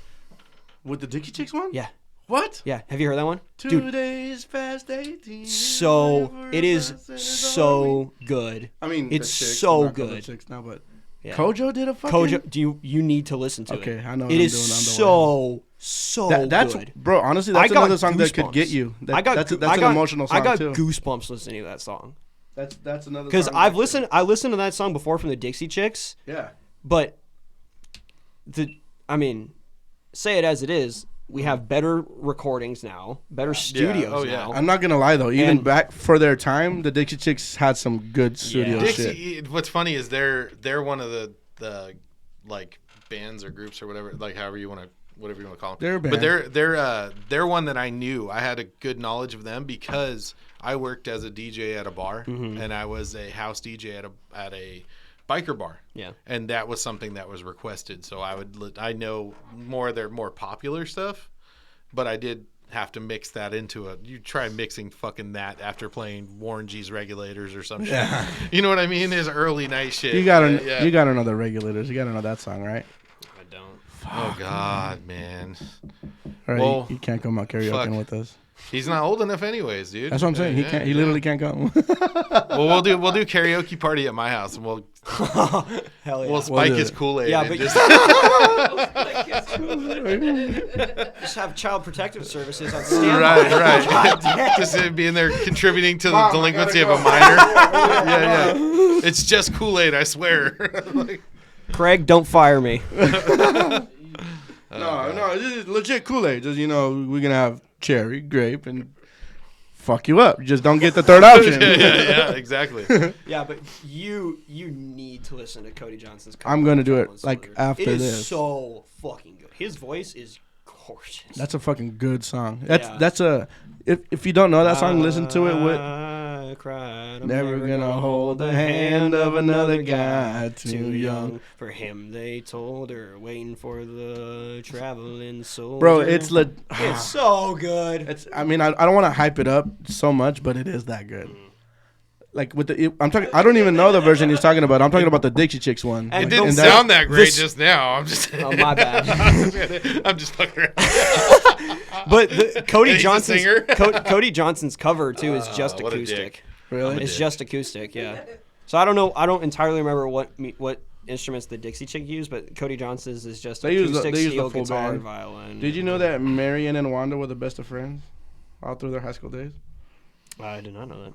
With the Dixie Chicks one? Yeah. What? Yeah. Have you heard that one? 2 days past 18. So it is so good. I mean, it's the Chicks, so I'm not called good. the Chicks now, but Yeah. Kojo did a fucking. Kojo, you need to listen to it. Okay, I know what It I'm is doing. so That's good. bro. Honestly, that's another song that could get you. That's an emotional song I got too. goosebumps listening to that song. That's another. Because song I that listened to that song before from the Dixie Chicks. Yeah. But say it as it is. We have better recordings now, better studios now. I'm not gonna lie though, even back for their time, the Dixie Chicks had some good studio shit. Dixie, what's funny is they're one of the like bands or groups or whatever, like whatever you want to call them. They're a band. But they're one that I knew. I had a good knowledge of them because I worked as a DJ at a bar, and I was a house DJ at a biker bar. Yeah. And that was something that was requested. So I know more of their more popular stuff, but I did have to mix that into you try mixing fucking that after playing Warren G's Regulators or some shit. You know what I mean? There's early night shit. You got to know the Regulators. You got to know that song, right? I don't. Oh God, man. All right, Well, you can't come out karaoke with us. He's not old enough anyways, dude. That's what I'm saying. He can't. He literally can't go. Well, we'll do karaoke party at my house, and we'll Hell yeah. we'll spike his Kool-Aid. Yeah, and but just just have child protective services on standby. right. Just being there contributing to the delinquency of a minor. Yeah. It's just Kool-Aid, I swear. Craig, don't fire me. No, this is legit Kool-Aid. Just we're gonna have cherry, grape, and fuck you up. You just don't get the third option. yeah, exactly. Yeah, but you need to listen to Cody Johnson's cover. I'm gonna do it Traveling like Soldier. after It is this. so fucking good. His voice is gorgeous. That's a fucking good song. That's a if you don't know that song, listen to it with. I cried. I'm Never gonna hold the hand of another guy too young. For him, they told her, waiting for the traveling soldier. Bro, it's so good. I don't want to hype it up so much, but it is that good. Like I'm talking. I don't even know the version he's talking about. I'm talking about the Dixie Chicks one. It didn't sound that great just now. I'm just. Oh my bad. I'm just fucking around. But Cody He's a Johnson's singer? Cody Johnson's cover too is just what a acoustic. dick. Really? It's just acoustic, yeah. So I don't know. I don't entirely remember what instruments the Dixie Chick used, but Cody Johnson's is just acoustic, they use steel the full guitar, band. violin. Did you know that Marion and Wanda were the best of friends all through their high school days? I did not know that.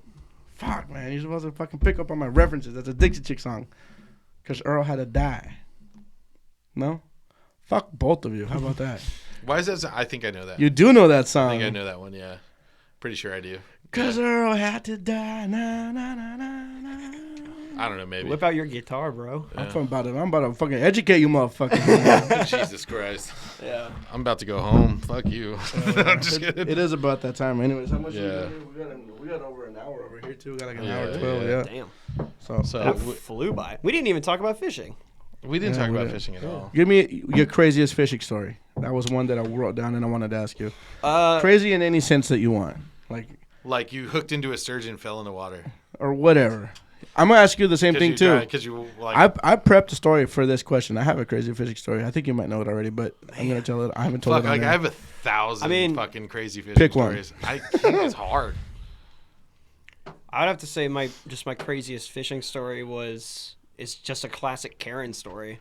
Fuck, man. You're supposed to fucking pick up on my references. That's a Dixie Chick song. Because Earl had to die. No? Fuck both of you. How about that? Why is that? I think I know that. You do know that song. I think I know that one. Yeah, pretty sure I do. Because Earl had to die. Na, na, na, na, na. I don't know. Maybe. Whip out your guitar, bro. I'm about to fucking educate you, motherfuckers. Jesus Christ. Yeah. I'm about to go home. Fuck you. I'm just kidding. It is about that time. Anyways, how much? Yeah. We got over an hour over here too. We got like an Yeah, hour 12. Yeah. Damn. So That flew by. We didn't even talk about fishing. We didn't Yeah, talk we about did. fishing at all. give me your craziest fishing story. That was one that I wrote down and I wanted to ask you. Uh, Crazy in any sense that you want, Like you hooked into a sturgeon and fell in the water. or whatever. I'm gonna ask you the same thing too. Because you like. I prepped a story for this question. I have a crazy fishing story. I think you might know it already, but I'm gonna tell it. I haven't told Fuck, it. like I have 1,000 fucking crazy fishing pick one. stories. I can't. It's hard. I'd have to say my craziest fishing story is just a classic Karen story.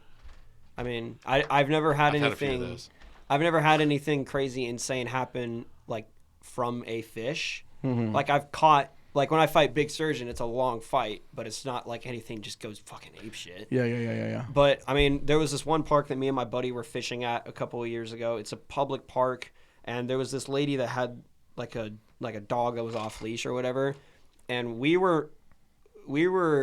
I mean, I've never had I've had a few of anything. those. I've never had anything crazy, insane happen like from a fish. Mm-hmm. Like I've caught like when I fight Big Surgeon, it's a long fight, but it's not like anything just goes fucking ape shit. Yeah. But I mean, there was this one park that me and my buddy were fishing at a couple of years ago. It's a public park, and there was this lady that had like a dog that was off leash or whatever, and we were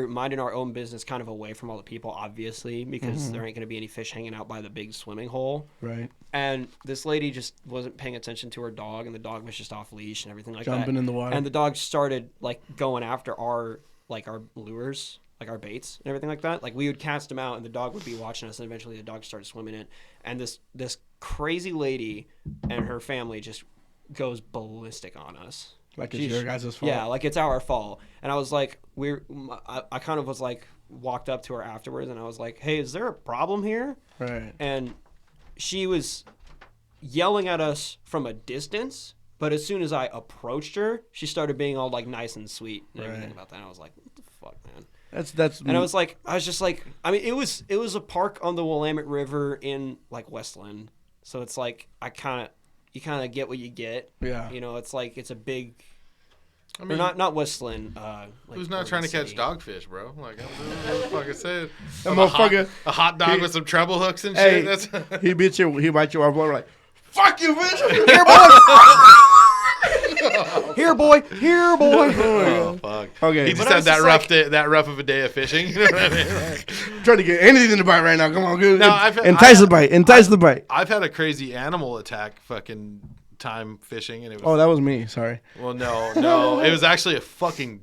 minding our own business kind of away from all the people, obviously, because there ain't going to be any fish hanging out by the big swimming hole. Right. And this lady just wasn't paying attention to her dog, and the dog was just off leash and everything like Jumping that. in the water. And the dog started like going after our lures, like our baits and everything like that. Like we would cast them out, and the dog would be watching us, and eventually the dog started swimming in. And this crazy lady and her family just goes ballistic on us. Like it's your guys' fault. Yeah, like it's our fault. And I was like, I kind of was like, walked up to her afterwards, and I was like, hey, is there a problem here? Right. And she was yelling at us from a distance, but as soon as I approached her, she started being all like nice and sweet and everything about that. And I was like, what the fuck, man? That's. And I was just like, I mean, it was a park on the Willamette River in like Westland, so it's like you kind of get what you get. Yeah. You know, it's like it's a big. I mean, or not Westland. Like who's not trying to catch dogfish, bro? Like, I'm fucking saying. That motherfucker. A hot dog with some treble hooks and shit. Hey, That's he bite you off water like, fuck you, bitch. Here, boy. Here, boy. oh fuck. Okay. He just But I had was that just that rough of a day of fishing. You know what I mean? Like, Trying to get anything to bite right now. Come on, good. No, Entice the bite. Entice the bite. I've had a crazy animal attack fucking time fishing, and it was. Oh, that was me. Sorry. Well, no, it was actually a fucking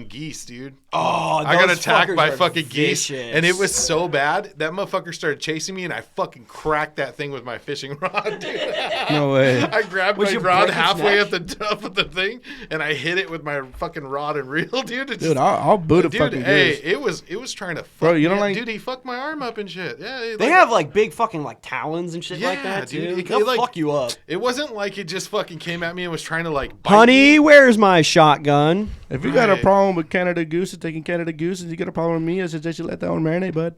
geese, dude. Oh, I got those attacked by fuckers are fucking geese, vicious. and it was so bad that motherfucker started chasing me, and I fucking cracked that thing with my fishing rod, dude. No way. I grabbed Would my you rod break its halfway neck? at the top of the thing, and I hit it with my fucking rod and reel, dude. It's Dude, I'll boot a dude, fucking hey, goose. it was trying to fuck Bro, you don't me up. like- Dude, he fucked my arm up and shit. Yeah, They have like big fucking like talons and shit like Yeah, that, dude. dude. It- They'll like- fuck you up. It wasn't like it just fucking came at me and was trying to like bite Honey, me. where's my shotgun? If you got a Right. problem with Canada gooses, taking Canada gooses, you got a problem with me, I suggest you let that one marinate, bud.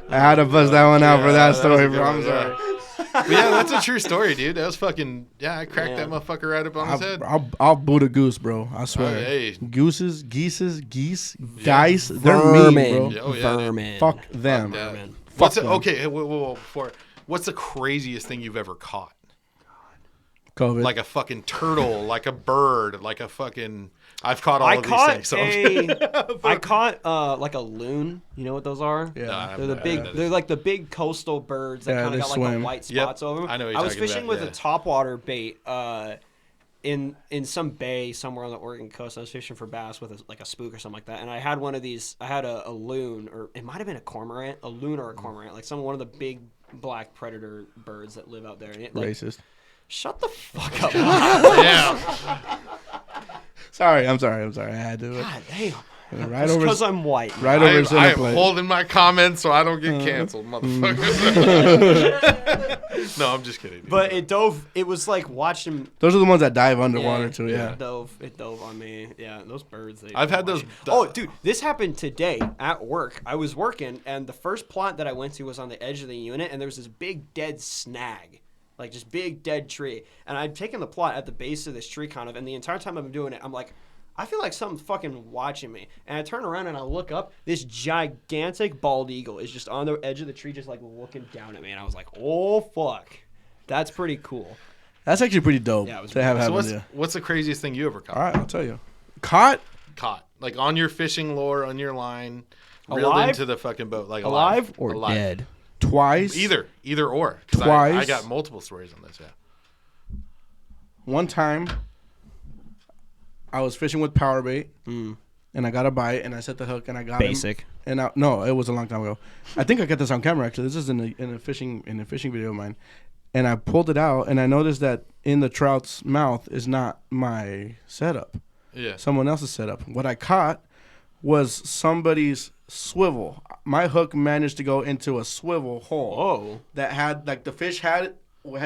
I had to bust that one out for that was a story, good bro. one, I'm yeah. sorry. But yeah, that's a true story, dude. That was fucking I cracked Yeah. that motherfucker right up on his head. I'll boot a goose, bro. I swear. hey. Gooses, geese, dice, they're mean, bro. Oh, yeah, dude. Vermin. Fuck them. Yeah. Vermin. What's them. okay? Whoa, before, what's the craziest thing you've ever caught? COVID. Like a fucking turtle, like a bird, like a fucking. I've caught all I of these caught things. So I caught like a loon. You know what those are? Yeah. Nah, They're the big. They're like the big coastal birds that Yeah, kind they of got like swim. the white Yep. spots over them. I know what you're I was talking fishing about, with a topwater bait in some bay somewhere on the Oregon coast. I was fishing for bass with a spook or something like that, and I had one of these. I had a loon, or it might have been a cormorant, a loon or a cormorant, like one of the big black predator birds that live out there. And it, like, Racist. shut the fuck up. yeah. Sorry, I'm sorry. I had to. God damn. Right It's over. because I'm white. Right over I am Cineplay. holding my comments so I don't get canceled, motherfucker. No, I'm just kidding. Dude. But it dove. It was like watching. Those are the ones that dive underwater too. Yeah. It dove on me. Yeah, those birds. I've had those. Oh, dude, this happened today at work. I was working, and the first plot that I went to was on the edge of the unit, and there was this big dead snag, like just big dead tree. And I'd taken the plot at the base of this tree, kind of, and the entire time I'm doing it, I'm like, I feel like something's fucking watching me. And I turn around and I look up. This gigantic bald eagle is just on the edge of the tree, just like looking down at me. And I was like, oh fuck, that's pretty cool. That's actually pretty dope Yeah, it was to have So happen. what's the craziest thing you ever caught? All right, I'll tell you. Caught Caught like on your fishing lure, on your line, reeled Alive? into the fucking boat, like Alive or Alive. dead? twice. Either or. 'Cause Twice. I got multiple stories on this. Yeah. One time, I was fishing with power bait, and I got a bite, and I set the hook, and I got him. Basic. And no, it was a long time ago. I think I got this on camera actually. This is in a fishing video of mine, and I pulled it out, and I noticed that in the trout's mouth is not my setup. Yeah. Someone else's setup. What I caught was somebody's swivel. My hook managed to go into a swivel hole. Oh. That had like the fish had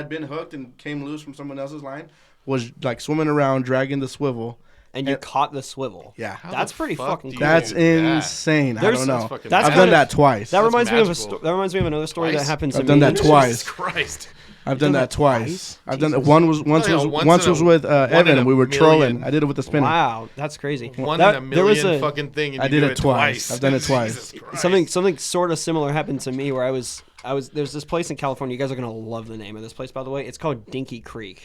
been hooked and came loose from someone else's line. Was like swimming around, dragging the swivel, And you caught the swivel. Yeah. How That's the pretty fuck fucking do cool. you That's do that? insane. I There's- don't know. That's fucking That's I've magical. done that twice. That reminds me of magical. that reminds me of another story Twice? that happened to I've me. done that twice. Jesus Christ. I've done that twice. I've done that. One was once Yeah, was once once in a- was with one in Evan. a We were million. trolling. I did it with the spinner. Wow, that's crazy. One That- in a there was million a- fucking thing. And I you did do it twice. I've done it twice. Jesus Christ. Something sort of similar happened to me where I was there's this place in California. You guys are gonna love the name of this place, by the way. It's called Dinky Creek.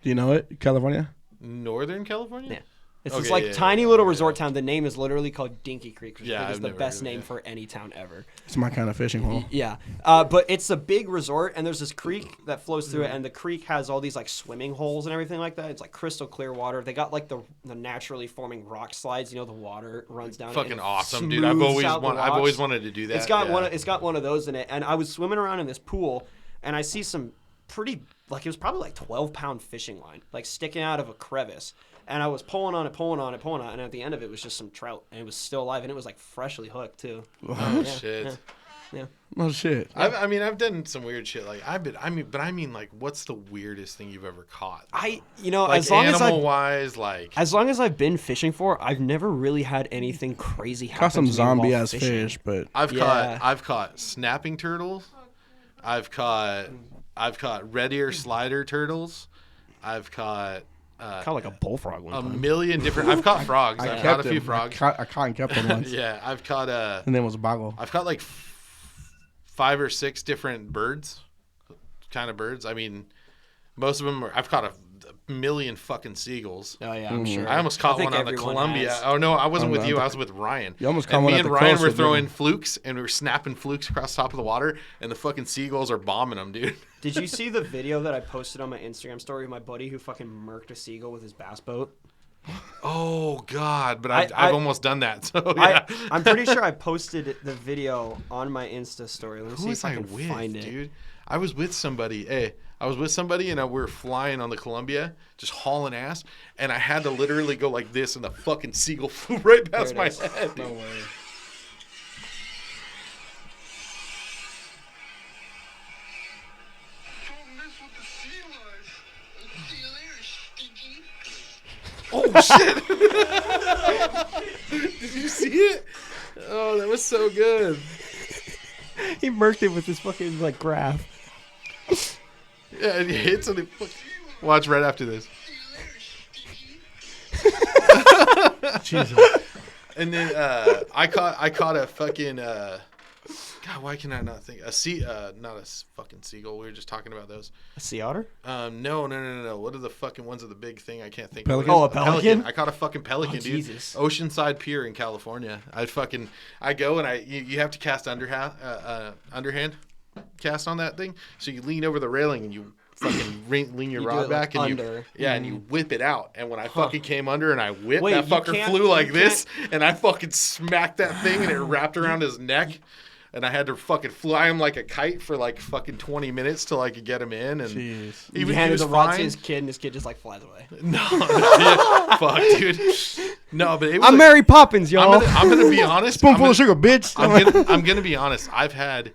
Do you know it? California? Northern California? Yeah. It's Okay, this like yeah, tiny yeah, little yeah. resort town. The name is literally called Dinky Creek, which Yeah, I think I've is the never best heard of name it. for any town ever. It's my kind of fishing hole. Yeah, but it's a big resort, and there's this creek that flows through it, Mm-hmm. and the creek has all these like swimming holes and everything like that. It's like crystal clear water. They got like the naturally forming rock slides. You know, the water runs down. Fucking and it awesome, dude. I've always smooths out the I've always rocks. wanted to do that. It's got yeah. it's got one of those in it, and I was swimming around in this pool, and I see some pretty like it was probably like 12-pound fishing line like sticking out of a crevice, and I was pulling on it, and at the end of it was just some trout, and it was still alive, and it was like freshly hooked too. Oh Yeah, shit. yeah. Oh shit. I mean, I've done some weird shit. Like I mean, like, what's the weirdest thing you've ever caught? Like Like animal wise, like as long as I've been fishing for, I've never really had anything crazy happen Caught some to me while zombie ass fishing. fish, but I've caught snapping turtles. I've caught red ear slider turtles. I've caught Kind of like a bullfrog one a time. million different. I've caught frogs. I've caught a few him. frogs. I caught and kept them once. Yeah, I've caught His name was Boggle. I've caught like 5 or 6 different birds, kind of birds. I mean, most of them are. I've caught a million fucking seagulls. Oh yeah, I'm sure. I almost caught think one on the everyone Columbia. has. Oh no, I wasn't with you. the- I was with Ryan. You almost caught and one me at and the Ryan coast were with throwing them. flukes, and we were snapping flukes across the top of the water, and the fucking seagulls are bombing them, dude. Did you see the video that I posted on my Instagram story of my buddy who fucking murked a seagull with his bass boat? Oh God! But I- I've almost done that. So yeah. I'm pretty sure I posted the video on my Insta story. Let me Who see was if I I can with, find it. dude? I was with somebody. Hey, I was with somebody, and we were flying on the Columbia, just hauling ass, and I had to literally go like this, and the fucking seagull flew right past it my is. head. No dude. way. Don't mess with the sea life. See you later, stinky. Oh shit! Did you see it? Oh, that was so good. He murked it with his fucking like graph. Yeah, and he hits and watch right after this. See you later, stinky. Jesus. And then I caught a fucking God, why can I not think not a fucking seagull. We were just talking about those. A sea otter? No. What are the fucking ones of the big thing? I can't think. Pelican? Of Oh, a pelican? I caught a fucking pelican, dude. Jesus. Oceanside Pier in California. I go and you have to cast underhand cast on that thing. So you lean over the railing and you fucking lean your You do rod it, back like, and under. and you whip it out. And when I fucking came under and I whipped, Wait, that you fucker can't- flew like you this, and I fucking smacked that thing and it wrapped around his neck. And I had to fucking fly him like a kite for like fucking 20 minutes till I could get him in. And Jeez. He even he handed was the rod to fine. his kid, and his kid just like flies away. No, yeah, fuck, dude. No, but it was I'm like- Mary Poppins, y'all. I'm gonna be honest. Spoonful of sugar, bitch. I'm gonna be honest. I've had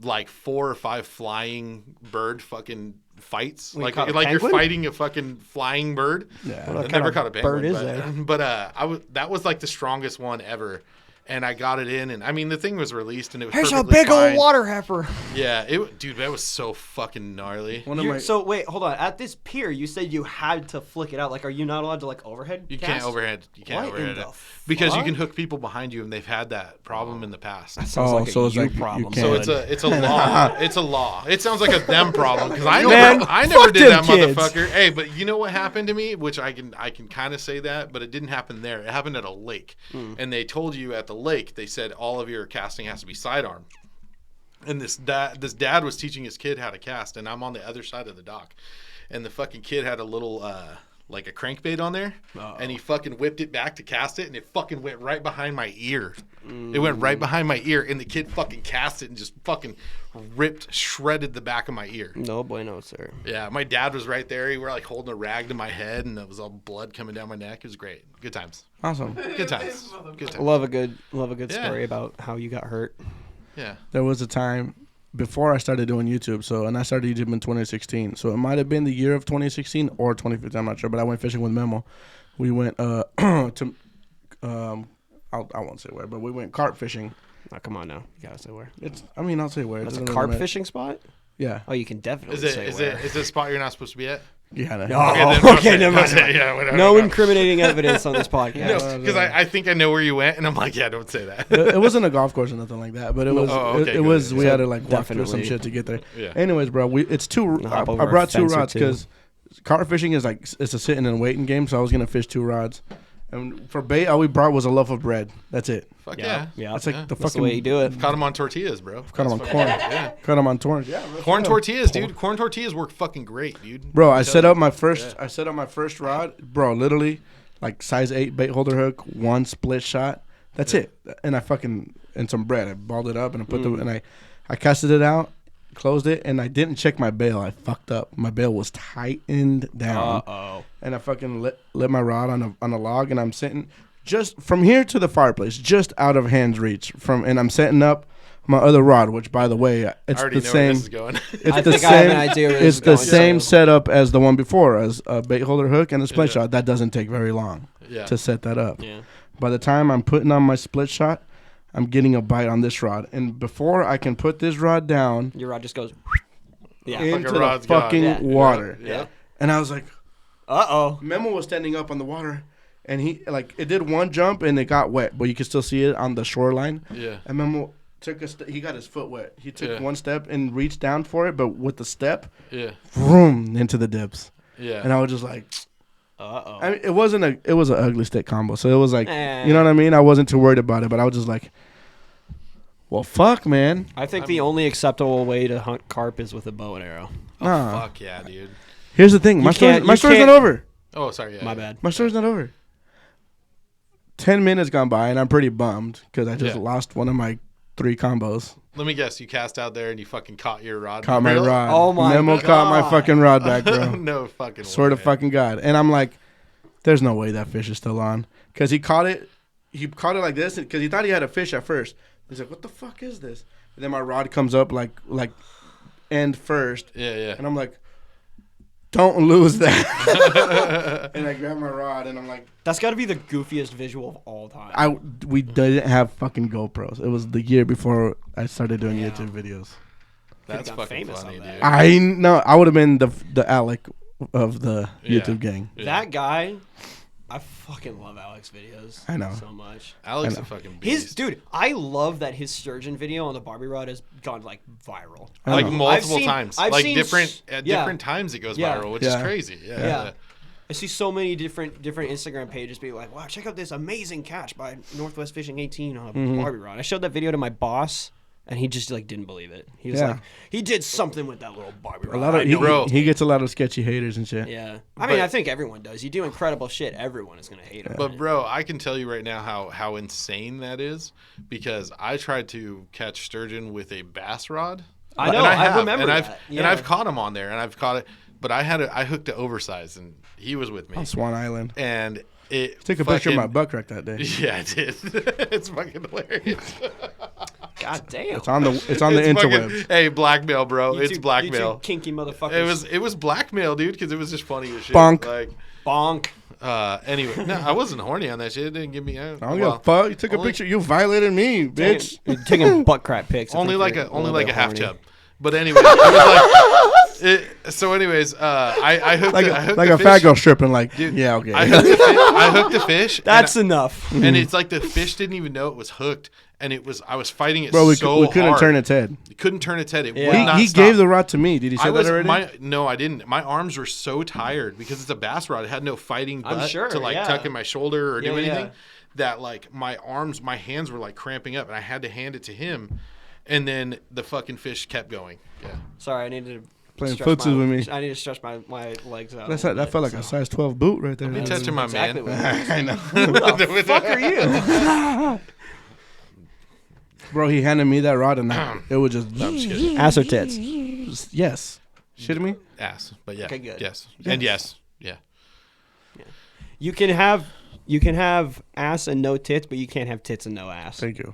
like 4 or 5 flying bird fucking fights. Wait, Like caught a you're penguin? fighting a fucking flying bird. Yeah. What I kind never of caught a penguin. bird is but, that? But that was like the strongest one ever. And I got it in, and I mean the thing was released, and it was There's a perfectly big fine. old water heifer. Yeah, dude, that was so fucking gnarly. One of my So wait, hold on. At this pier, you said you had to flick it out. Like, are you not allowed to like overhead? You cast? can't overhead. You can't What in overhead the it because you fuck? can hook people behind you, and they've had that problem in the past. Sounds Oh, like so a it's you like you problem. can't. So it's a law. It's a law. It sounds like a them problem because I Man, never fuck did that them kids. motherfucker. Hey, but you know what happened to me, which I can kind of say that, but it didn't happen there. It happened at a lake, and they told you at the lake. They said all of your casting has to be sidearm. And this dad was teaching his kid how to cast, and I'm on the other side of the dock, and the fucking kid had a little like a crankbait on there, and he fucking whipped it back to cast it, and it fucking went right behind my ear. It went right behind my ear, and the kid fucking cast it and just fucking shredded the back of my ear. No bueno, sir. Yeah, my dad was right there. He were like holding a rag to my head, and it was all blood coming down my neck. It was great. Good times. awesome. Good times. Good times. Love a good Yeah. story about how you got hurt. Yeah. There was a time before I started doing YouTube. And I started YouTube in 2016. So it might have been the year of 2016 or 2015. I'm not sure, but I went fishing with Memo. we went to I won't say where, but we went carp fishing. Oh, come on now. You gotta say where. I'll say where. That's a It doesn't carp matter. fishing spot? Yeah. Oh, you can definitely Is say it where. is it a spot you're not supposed to be at? Yeah. No. then Okay, never mind. Yeah, whatever. No incriminating evidence on this podcast. No, because I think I know where you went, and I'm like, yeah, don't say that. It wasn't a golf course or nothing like that, but it was. okay, it good. was. We So had to like walk through some definitely- shit to get there. Yeah. Anyways, bro, it's two. I hop over a brought two fence or rods two. because carp fishing is like it's a sitting and waiting game. So I was gonna fish 2 rods, and for bait, all we brought was a loaf of bread. That's it. Fuck yeah. Yeah. That's like Yeah. the That's fucking. the way you do it. Caught them on tortillas, bro. Cut them on That's corn. fucking- Yeah. Cut them on torrents. Yeah, bro. Corn tortillas, dude. Corn tortillas work fucking great, dude. Bro, I I'm set telling up my you. first. Yeah. I set up my first rod, bro. Literally, like size 8 bait holder hook, 1 split shot. That's it. And I fucking and some bread. I balled it up and I put the and I casted it out, closed it, and I didn't check my bail. I fucked up. My bail was tightened down, Uh-oh. and I fucking lit my rod on a log, and I'm sitting just from here to the fireplace, just out of hand's reach. And I'm setting up my other rod, which by the way, I it's already the know where same. this is going. It's I the think I have same. an idea where this It's is the going, same so- setup as the one before, as a bait holder hook and a split Yeah. shot. That doesn't take very long Yeah. to set that up. Yeah. By the time I'm putting on my split shot, I'm getting a bite on this rod, and before I can put this rod down Your rod just goes. Yeah. into Fucking the rod's gone. fucking Yeah. water, Yeah. and I was like, Uh-oh. Memo was standing up on the water, and he like it did one jump and it got wet, but you could still see it on the shoreline. Yeah. And Memo took he got his foot wet. He took Yeah. one step and reached down for it, but with the step, Yeah. vroom, into the dips. Yeah. And I was just like, Uh-oh. I mean, it was an ugly stick combo, so it was like, Eh. you know what I mean? I wasn't too worried about it, but I was just like, well, fuck, man. I think the only acceptable way to hunt carp is with a bow and arrow. Oh, Nah. fuck yeah, dude. Here's the thing, You story's not can't- over. Oh, sorry. Yeah. My yeah. bad. My story's not over. 10 minutes gone by, and I'm pretty bummed because I just Yeah. lost one of my 3 combos. Let me guess. You cast out there and you fucking caught your rod. Caught my Really? rod. Oh my Memo caught my God. fucking rod back, bro. No fucking Swear to way. fucking God. And I'm like, there's no way that fish is still on. Because he caught it like this because he thought he had a fish at first. He's like, what the fuck is this? And then my rod comes up like end first. Yeah, yeah. And I'm like, don't lose that. And I grab my rod and I'm like, That's got to be the goofiest visual of all time. we didn't have fucking GoPros. It was the year before I started doing Yeah. YouTube videos. That's got fucking famous funny, on that. dude. I know. I would have been the Alec of the Yeah. YouTube gang. Yeah. That guy, I fucking love Alex videos. I know. so much. Alex I a know. fucking beast. His dude, I love that his sturgeon video on the Barbie rod has gone like viral. I like know. multiple I've seen- times, I've like seen different at yeah. different times it goes Yeah. viral, which Yeah. is crazy. Yeah, Yeah. I see so many different Instagram pages being like, "Wow, check out this amazing catch by Northwest Fishing 18 on a Barbie rod." I showed that video to my boss, and he just like didn't believe it. He was Yeah. like, "He did something with that little Barbie rod." A lot I of know Bro. he gets a lot of sketchy haters and shit. Yeah, I mean, But- I think everyone does. You do incredible shit, everyone is gonna hate it. But bro, I can tell you right now how insane that is because I tried to catch sturgeon with a bass rod. I know, And I have, remember and that. and Yeah. I've caught him on there, and I've caught it, but I hooked it oversized, and he was with me, On Swan Island. and it Took a picture of my fucking- butt crack that day. Yeah, I did. It's fucking hilarious. God damn, It's on the It's interwebs. hey, blackmail, bro. You it's two- blackmail. You two kinky motherfuckers. It was blackmail, dude, because it was just funny as shit. Bonk. Like, bonk. anyway, no, I wasn't horny on that shit. It didn't give me. I don't give a fuck. You took a only- picture. You violated me, bitch. You're taking butt crap pics. I only think like you're a only little like a bit half horny. chub. But anyway, it was like. So, anyways, I hooked Like the, I hooked like the a fish. fat girl stripping. Like, Dude, yeah, okay. I hooked the fish. That's and, enough. and it's like the fish didn't even know it was hooked, and I was fighting it Bro, we so couldn't hard. turn its head. Couldn't turn its head. It Yeah. would not He stop. gave the rod to me. Did he say I was that already? no, I didn't. My arms were so tired because it's a bass rod. It had no fighting I'm butt sure, to like yeah. tuck in my shoulder or do Yeah, anything. yeah. That like my hands were like cramping up, and I had to hand it to him. And then the fucking fish kept going. Yeah. Sorry, I needed to Playing stretch footsies with me. I need to stretch my legs out. That a little felt bit, like a so. size 12 boot right there. Be touching my Exactly man. what it is. I know. Who the fuck are you? Bro, he handed me that rod and it was just I'm just kidding. Ass or tits? yes. Shitting me? Ass, but yeah. Okay, good. Yes. And yes. Yeah. You can have ass and no tits, but you can't have tits and no ass. Thank you.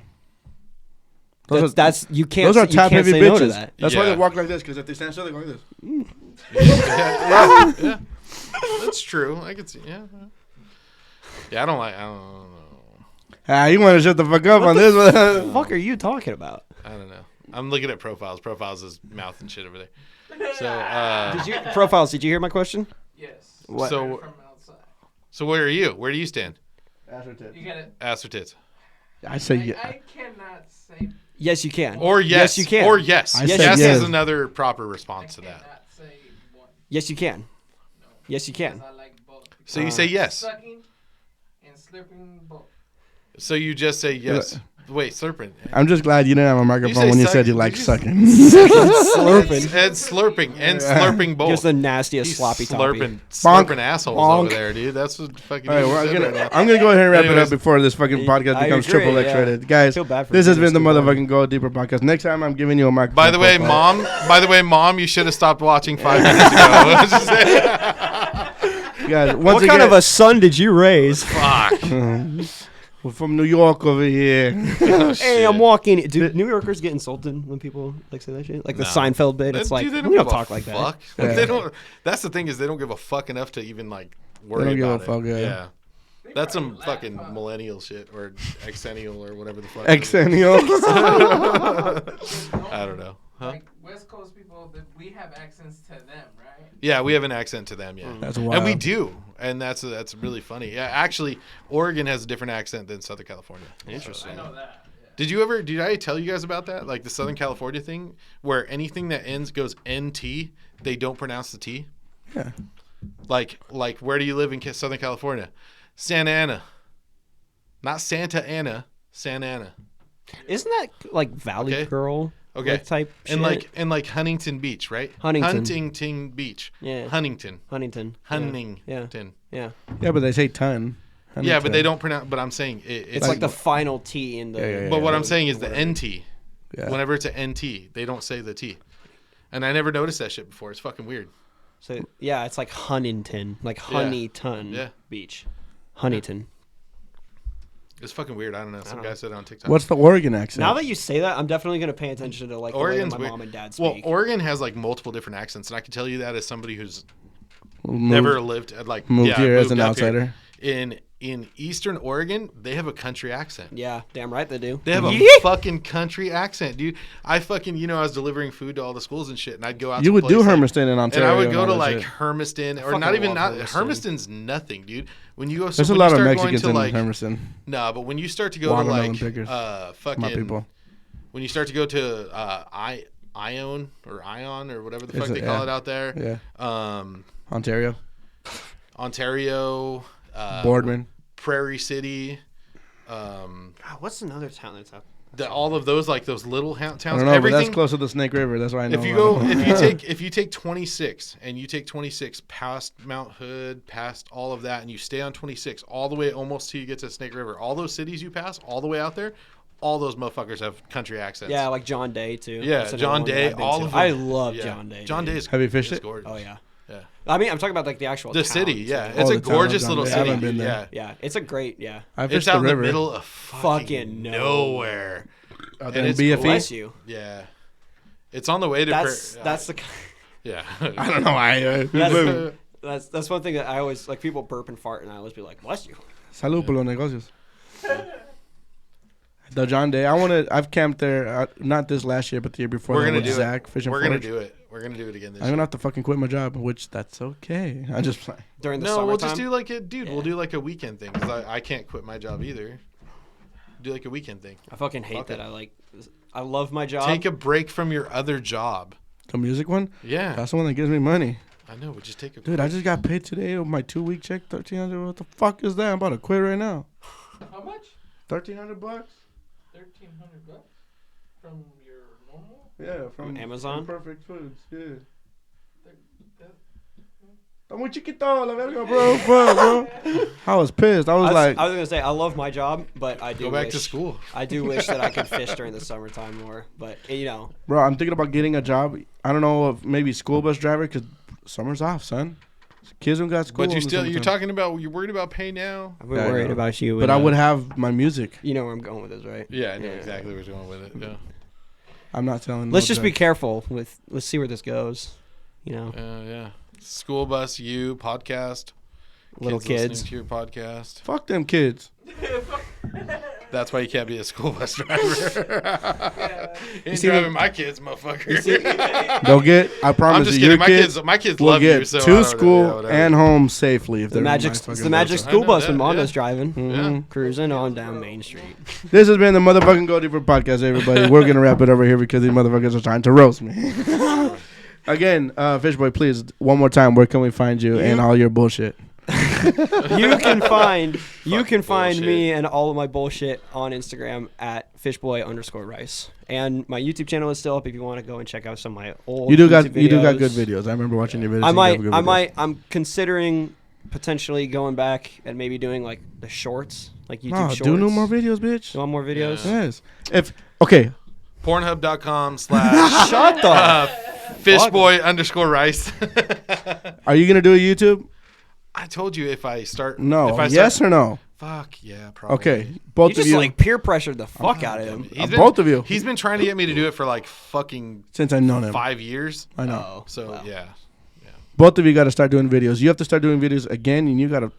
That's you can't. Those are you top can't heavy say no to bitches. that. That's why Yeah. they walk like this, because if they stand still, they go like this. Yeah. That's true. I could see. Yeah. Yeah, I don't know. You want to shut the fuck up on this one? What the fuck are you talking about? I don't know. I'm looking at profiles. Profiles is mouth and shit over there. So, Profiles, did you hear my question? Yes. What? So, From outside. so where are you? Where do you stand? You got it. Ass or tits? I say yeah. I cannot say. Yes, you can. Or yes. Yes, you can. Or yes. I Yes, said is yes. another proper I response to cannot that. say one. Yes, you can. No. Yes, you can. Because I like both. So you say yes. Sucking and slurping both. So you just say yes. Wait, slurping. I'm just glad you didn't have a microphone say when you suck- said you did like you- sucking. Slurping. And slurping. And slurping both. Just the nastiest He's sloppy toppy. slurping, Bonk. slurping assholes Bonk. over there, dude. That's what fucking. All right, you well, said right now. I'm gonna go ahead and wrap it Anyways. up before this fucking podcast I becomes agree, triple X yeah. rated. Guys, Feel bad for this has doing been the this too long. motherfucking Go Deeper podcast. Next time I'm giving you a microphone. By the way, profile. mom, you should have stopped watching 5 minutes ago. Let's just say- Guys, once What again, kind of a son did you raise? Fuck. we're from New York over here. Hey, I'm walking. Do New Yorkers get insulted when people like say that shit? Like the No. Seinfeld bit. It's Dude, like they we don't give a talk like that. fuck. Yeah. They don't. That's the thing is they don't give a fuck enough to even like worry don't give a about fuck, it. yeah. That's some probably laugh, fucking huh? millennial shit or exennial or whatever the fuck. Exennial. I don't know. Huh? Like West Coast people, we have accents to them, right? Yeah, we have an accent to them. Yeah, That's and we wild. do, and that's really funny. Yeah, actually, Oregon has a different accent than Southern California. Interesting. I know that. Yeah. Did I tell you guys about that? Like the Southern California thing, where anything that goes NT, they don't pronounce the T. Yeah. Like where do you live in Southern California? Santa Ana. Not Santa Ana, Santa Ana. Isn't that like Valley Okay. Girl? Okay. like, type And shit? like Huntington Beach, right? Huntington. Huntington Beach. Yeah. Huntington. Huntington. Huntington. Yeah. Yeah, but they say ton. Yeah, but they don't pronounce. But I'm saying It's like the final T in the. Yeah. But what I'm saying is the NT. Yeah. Whenever it's an NT, they don't say the T. And I never noticed that shit before. It's fucking weird. So yeah, it's like Huntington, like Honeyton Yeah. Beach, Huntington. It's fucking weird. I don't know. Some guy said it on TikTok. What's the Oregon accent? Now that you say that, I'm definitely gonna pay attention to like the way that Oregon's my weird. mom and dad Well, speak. Oregon has like multiple different accents, and I can tell you that as somebody who's Moved- never lived at like moved here as an up here. outsider. In Eastern Oregon, they have a country accent. Yeah, damn right they do. They have a Yeah. fucking country accent, dude. I fucking, I was delivering food to all the schools and shit, and I'd go out. You to would do places, Hermiston in and Ontario. I would go all to that like shit. Hermiston, or fucking not even love not Hermiston. Hermiston's nothing, dude. When you go, There's a when lot you of start Mexicans going to in like, Hermiston. no, but when you start to go to Watermelon like pickers. fucking My people. when you start to go to Ion or whatever the fuck Is they it- call yeah. it out there. Yeah. Ontario. Ontario, Boardman. Prairie City, God, what's another town that's up? all of those like those little towns. I don't know, but everything. that's close to the Snake River. That's why I know. If you about go, it. if you take 26 and you take 26 past Mount Hood, past all of that, and you stay on 26 all the way almost till you get to Snake River, all those cities you pass all the way out there, all those motherfuckers have country accents. Yeah, like John Day too. Yeah, That's another John one that Day, I've been all to. of them. I love Yeah. John Day. John dude. Day is Have you fished is it? gorgeous. Oh yeah. Yeah. I mean, I'm talking about like the actual The town, city, too. yeah, Oh, it's a the town of gorgeous John little Day. I city. haven't been there. Yeah, Yeah, it's a great. Yeah. I it's fished out the in the river. middle of Fucking nowhere. Out and there in it's BFE. Bless you. Yeah, it's on the way to. That's the. yeah. I don't know why. That's one thing that I always like. People burp and fart, and I always be like, "Bless you." Salud por los negocios. The John Day. I've camped there. Not this last year, but the year before. We're that gonna with do Zach, it. Fishing We're gonna Forge. do it. We're gonna do it again this I'm year. gonna have to fucking quit my job, which that's okay. I just play. During the No, summertime. we'll just do like a dude. Yeah. We'll do like a weekend thing because I can't quit my job either. Do like a weekend thing. I fucking hate Fuck that. it. I love my job. Take a break from your other job. The music one. Yeah, That's the one that gives me money. I know. But just take a. Dude, I just got paid today of my 2-week check, $1,300. What the fuck is that? I'm about to quit right now. How much? $1,300. $1,300 from your normal. Yeah, from Amazon? from Perfect Foods. Yeah. That- Está muy chiquito, la verga, bro. Fuck, bro. I was pissed. I was like, I was gonna say I love my job, but I do Go back wish, to school. I do wish that I could fish during the summertime more, but bro, I'm thinking about getting a job. I don't know if maybe school bus driver because summer's off, son. Kids don't got school. But in the you're summertime. talking about you're worried about pay now. I've been Yeah, I worried know. about you. But I would have my music. You know where I'm going with this, right? Yeah, I know Yeah. exactly where you're going with it. Yeah. I'm not telling. Let's no just be judge. careful with. Let's see where this goes. You know. Yeah. School bus, you podcast. little listening kids. to your podcast. Fuck them kids. That's why you can't be a school bus driver. You ain't driving my kids, motherfucker. They'll get. I I'm promise just you, kidding. your My kids will love get you. So I to don't- school yeah, whatever. and home safely if The they're magic, my it's fucking the magic bus. school I know bus that, when Mondo's yeah. driving, Yeah. cruising on down Main Street. This has been the motherfucking Go Deeper podcast, everybody. We're gonna wrap it over here because these motherfuckers are trying to roast me. Again, Fishboy, please, one more time, where can we find you and all your bullshit? You can find bullshit. me and all of my bullshit on Instagram at Fishboy_Rice. And my YouTube channel is still up if you want to go and check out some of my old You do got videos. good videos. I remember watching your videos. I'm considering potentially going back and maybe doing like the shorts, like YouTube No, shorts. do no more videos, bitch. You want more videos? Yes. Okay. Pornhub.com/ Shut the Fishboy_Rice. Are you gonna do a YouTube? I told you if I start. No. If I Yes start, or no? Fuck yeah, probably. Okay. Both You of just you. like peer pressured the fuck out of him. Both of you. He's been trying to get me to do it for like fucking Since I've known him. 5 years. I know. Oh, So wow. yeah. Both of you got to start doing videos. You have to start doing videos again, and you got to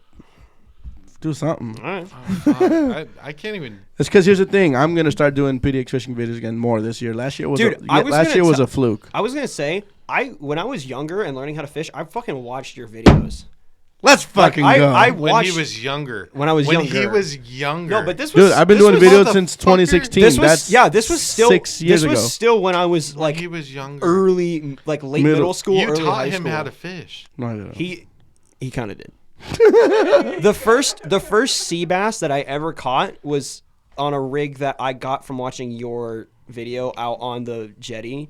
do something. All right. Oh, fuck. I can't even. It's because here's the thing. I'm gonna start doing PDX fishing videos again more this year. Last year was Dude, last year was a fluke. I was gonna say, when I was younger and learning how to fish, I fucking watched your videos. Let's fucking I go. When watched, he was younger. When I was When younger. he was younger. No, but this was. Dude, I've been this doing was- videos since motherfucker. 2016. This was That's this was still 6 years This was ago. still when I was When like he was younger. early, like late middle school, You early taught high him school. how to fish. No, I didn't. He kind of did. the first sea bass that I ever caught was on a rig that I got from watching your video out on the jetty.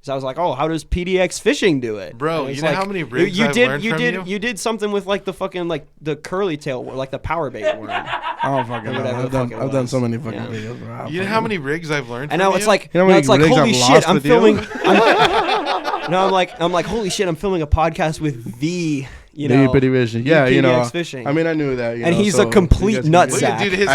So I was like, "Oh, how does PDX fishing do it?" Bro, And it's you know like, how many rigs you I've did, learned you from did, you? You did something with like the fucking like the curly tail, like the power bait worm. Oh fucking! Whatever I've the fuck done. it I've done was. so many fucking Yeah. videos. Bro. You know how many rigs I've learned And from now it's you? like, You know how now many it's like, rigs holy I've shit, lost I'm with you? filming. I'm like, holy shit, I'm filming a podcast with the, you know, Pretty fishing. Yeah, you know. PDX fishing. I mean, I knew that. And he's a complete Look nutsack. at dude, his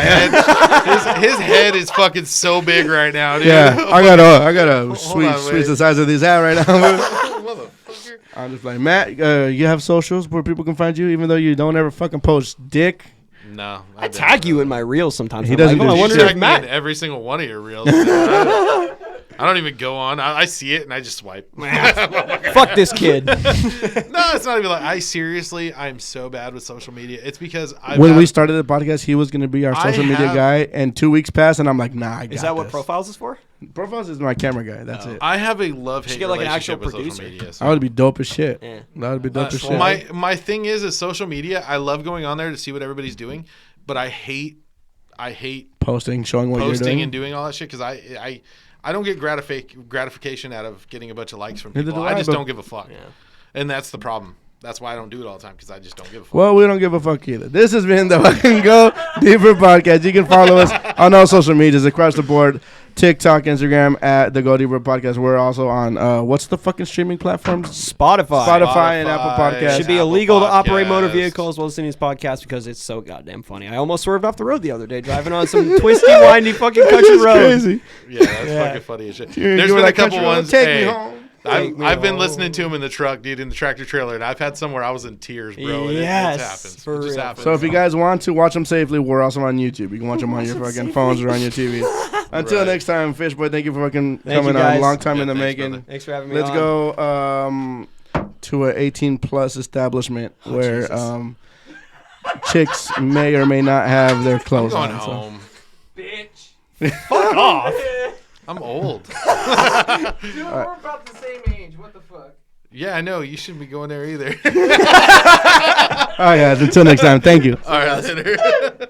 head is fucking so big right now, dude. Yeah, I got a sweet on, wait. the size of his hat right now. Motherfucker. I'm just like, Matt, you have socials where people can find you, even though you don't ever fucking post dick. No, I tag you in my reels sometimes. He I'm doesn't like, do I You wonder shit. if tag me Matt. in every single one of your reels. I don't even go on. I see it and I just swipe. Fuck this kid. No, it's not even like I'm so bad with social media. It's because When we started the podcast, he was going to be our social media have- guy, and 2 weeks passed, and I'm like, nah, I got Is that what this. Profiles is for? Profiles is my camera guy. That's it. I have a love-hate should get, like, an actual relationship with social producer. media. So. I would be dope as shit. Yeah. That would be dope as shit. My thing is social media. I love going on there to see what everybody's doing, but I hate Posting, showing what you're posting doing. and doing all that shit because I don't get gratification out of getting a bunch of likes from Neither people. do I I, just but- don't give a fuck, Yeah. and that's the problem. That's why I don't do it all the time because I just don't give a fuck. Well, we don't give a fuck either. This has been the fucking Go Deeper podcast. You can follow us on all social medias across the board. TikTok, Instagram at the Go Deeper podcast. We're also on what's the fucking streaming platforms? Spotify and Apple Podcasts. Should be Apple illegal to operate motor Podcasts. vehicles while listening to this podcast because it's so goddamn funny. I almost swerved off the road the other day driving on some twisty, windy fucking country It's road. crazy. Yeah, that's Yeah. fucking funny as shit. Dude, There's you were been a like, couple "Country road, ones. take me hey, home." Take me I've been home. listening to him in the truck, dude, in the tractor trailer, and I've had some where I was in tears, bro. And Yes, it happens. for It just real. happens. So if you guys want to watch them safely, we're also on YouTube. You can watch them on your fucking phones or on your TV. Until Right. next time, Fishboy, thank you for fucking Thank coming you, on. guys. Long time Yeah, in the thanks, making. brother. Thanks for having me Let's on. go to an 18-plus establishment where Jesus. chicks may or may not have their I'm clothes going on. so. home. Bitch. Fuck off. I'm old. Dude, we're about the same age. What the fuck? Yeah, I know. You shouldn't be going there either. All right, guys. Until next time. Thank you. All right, later.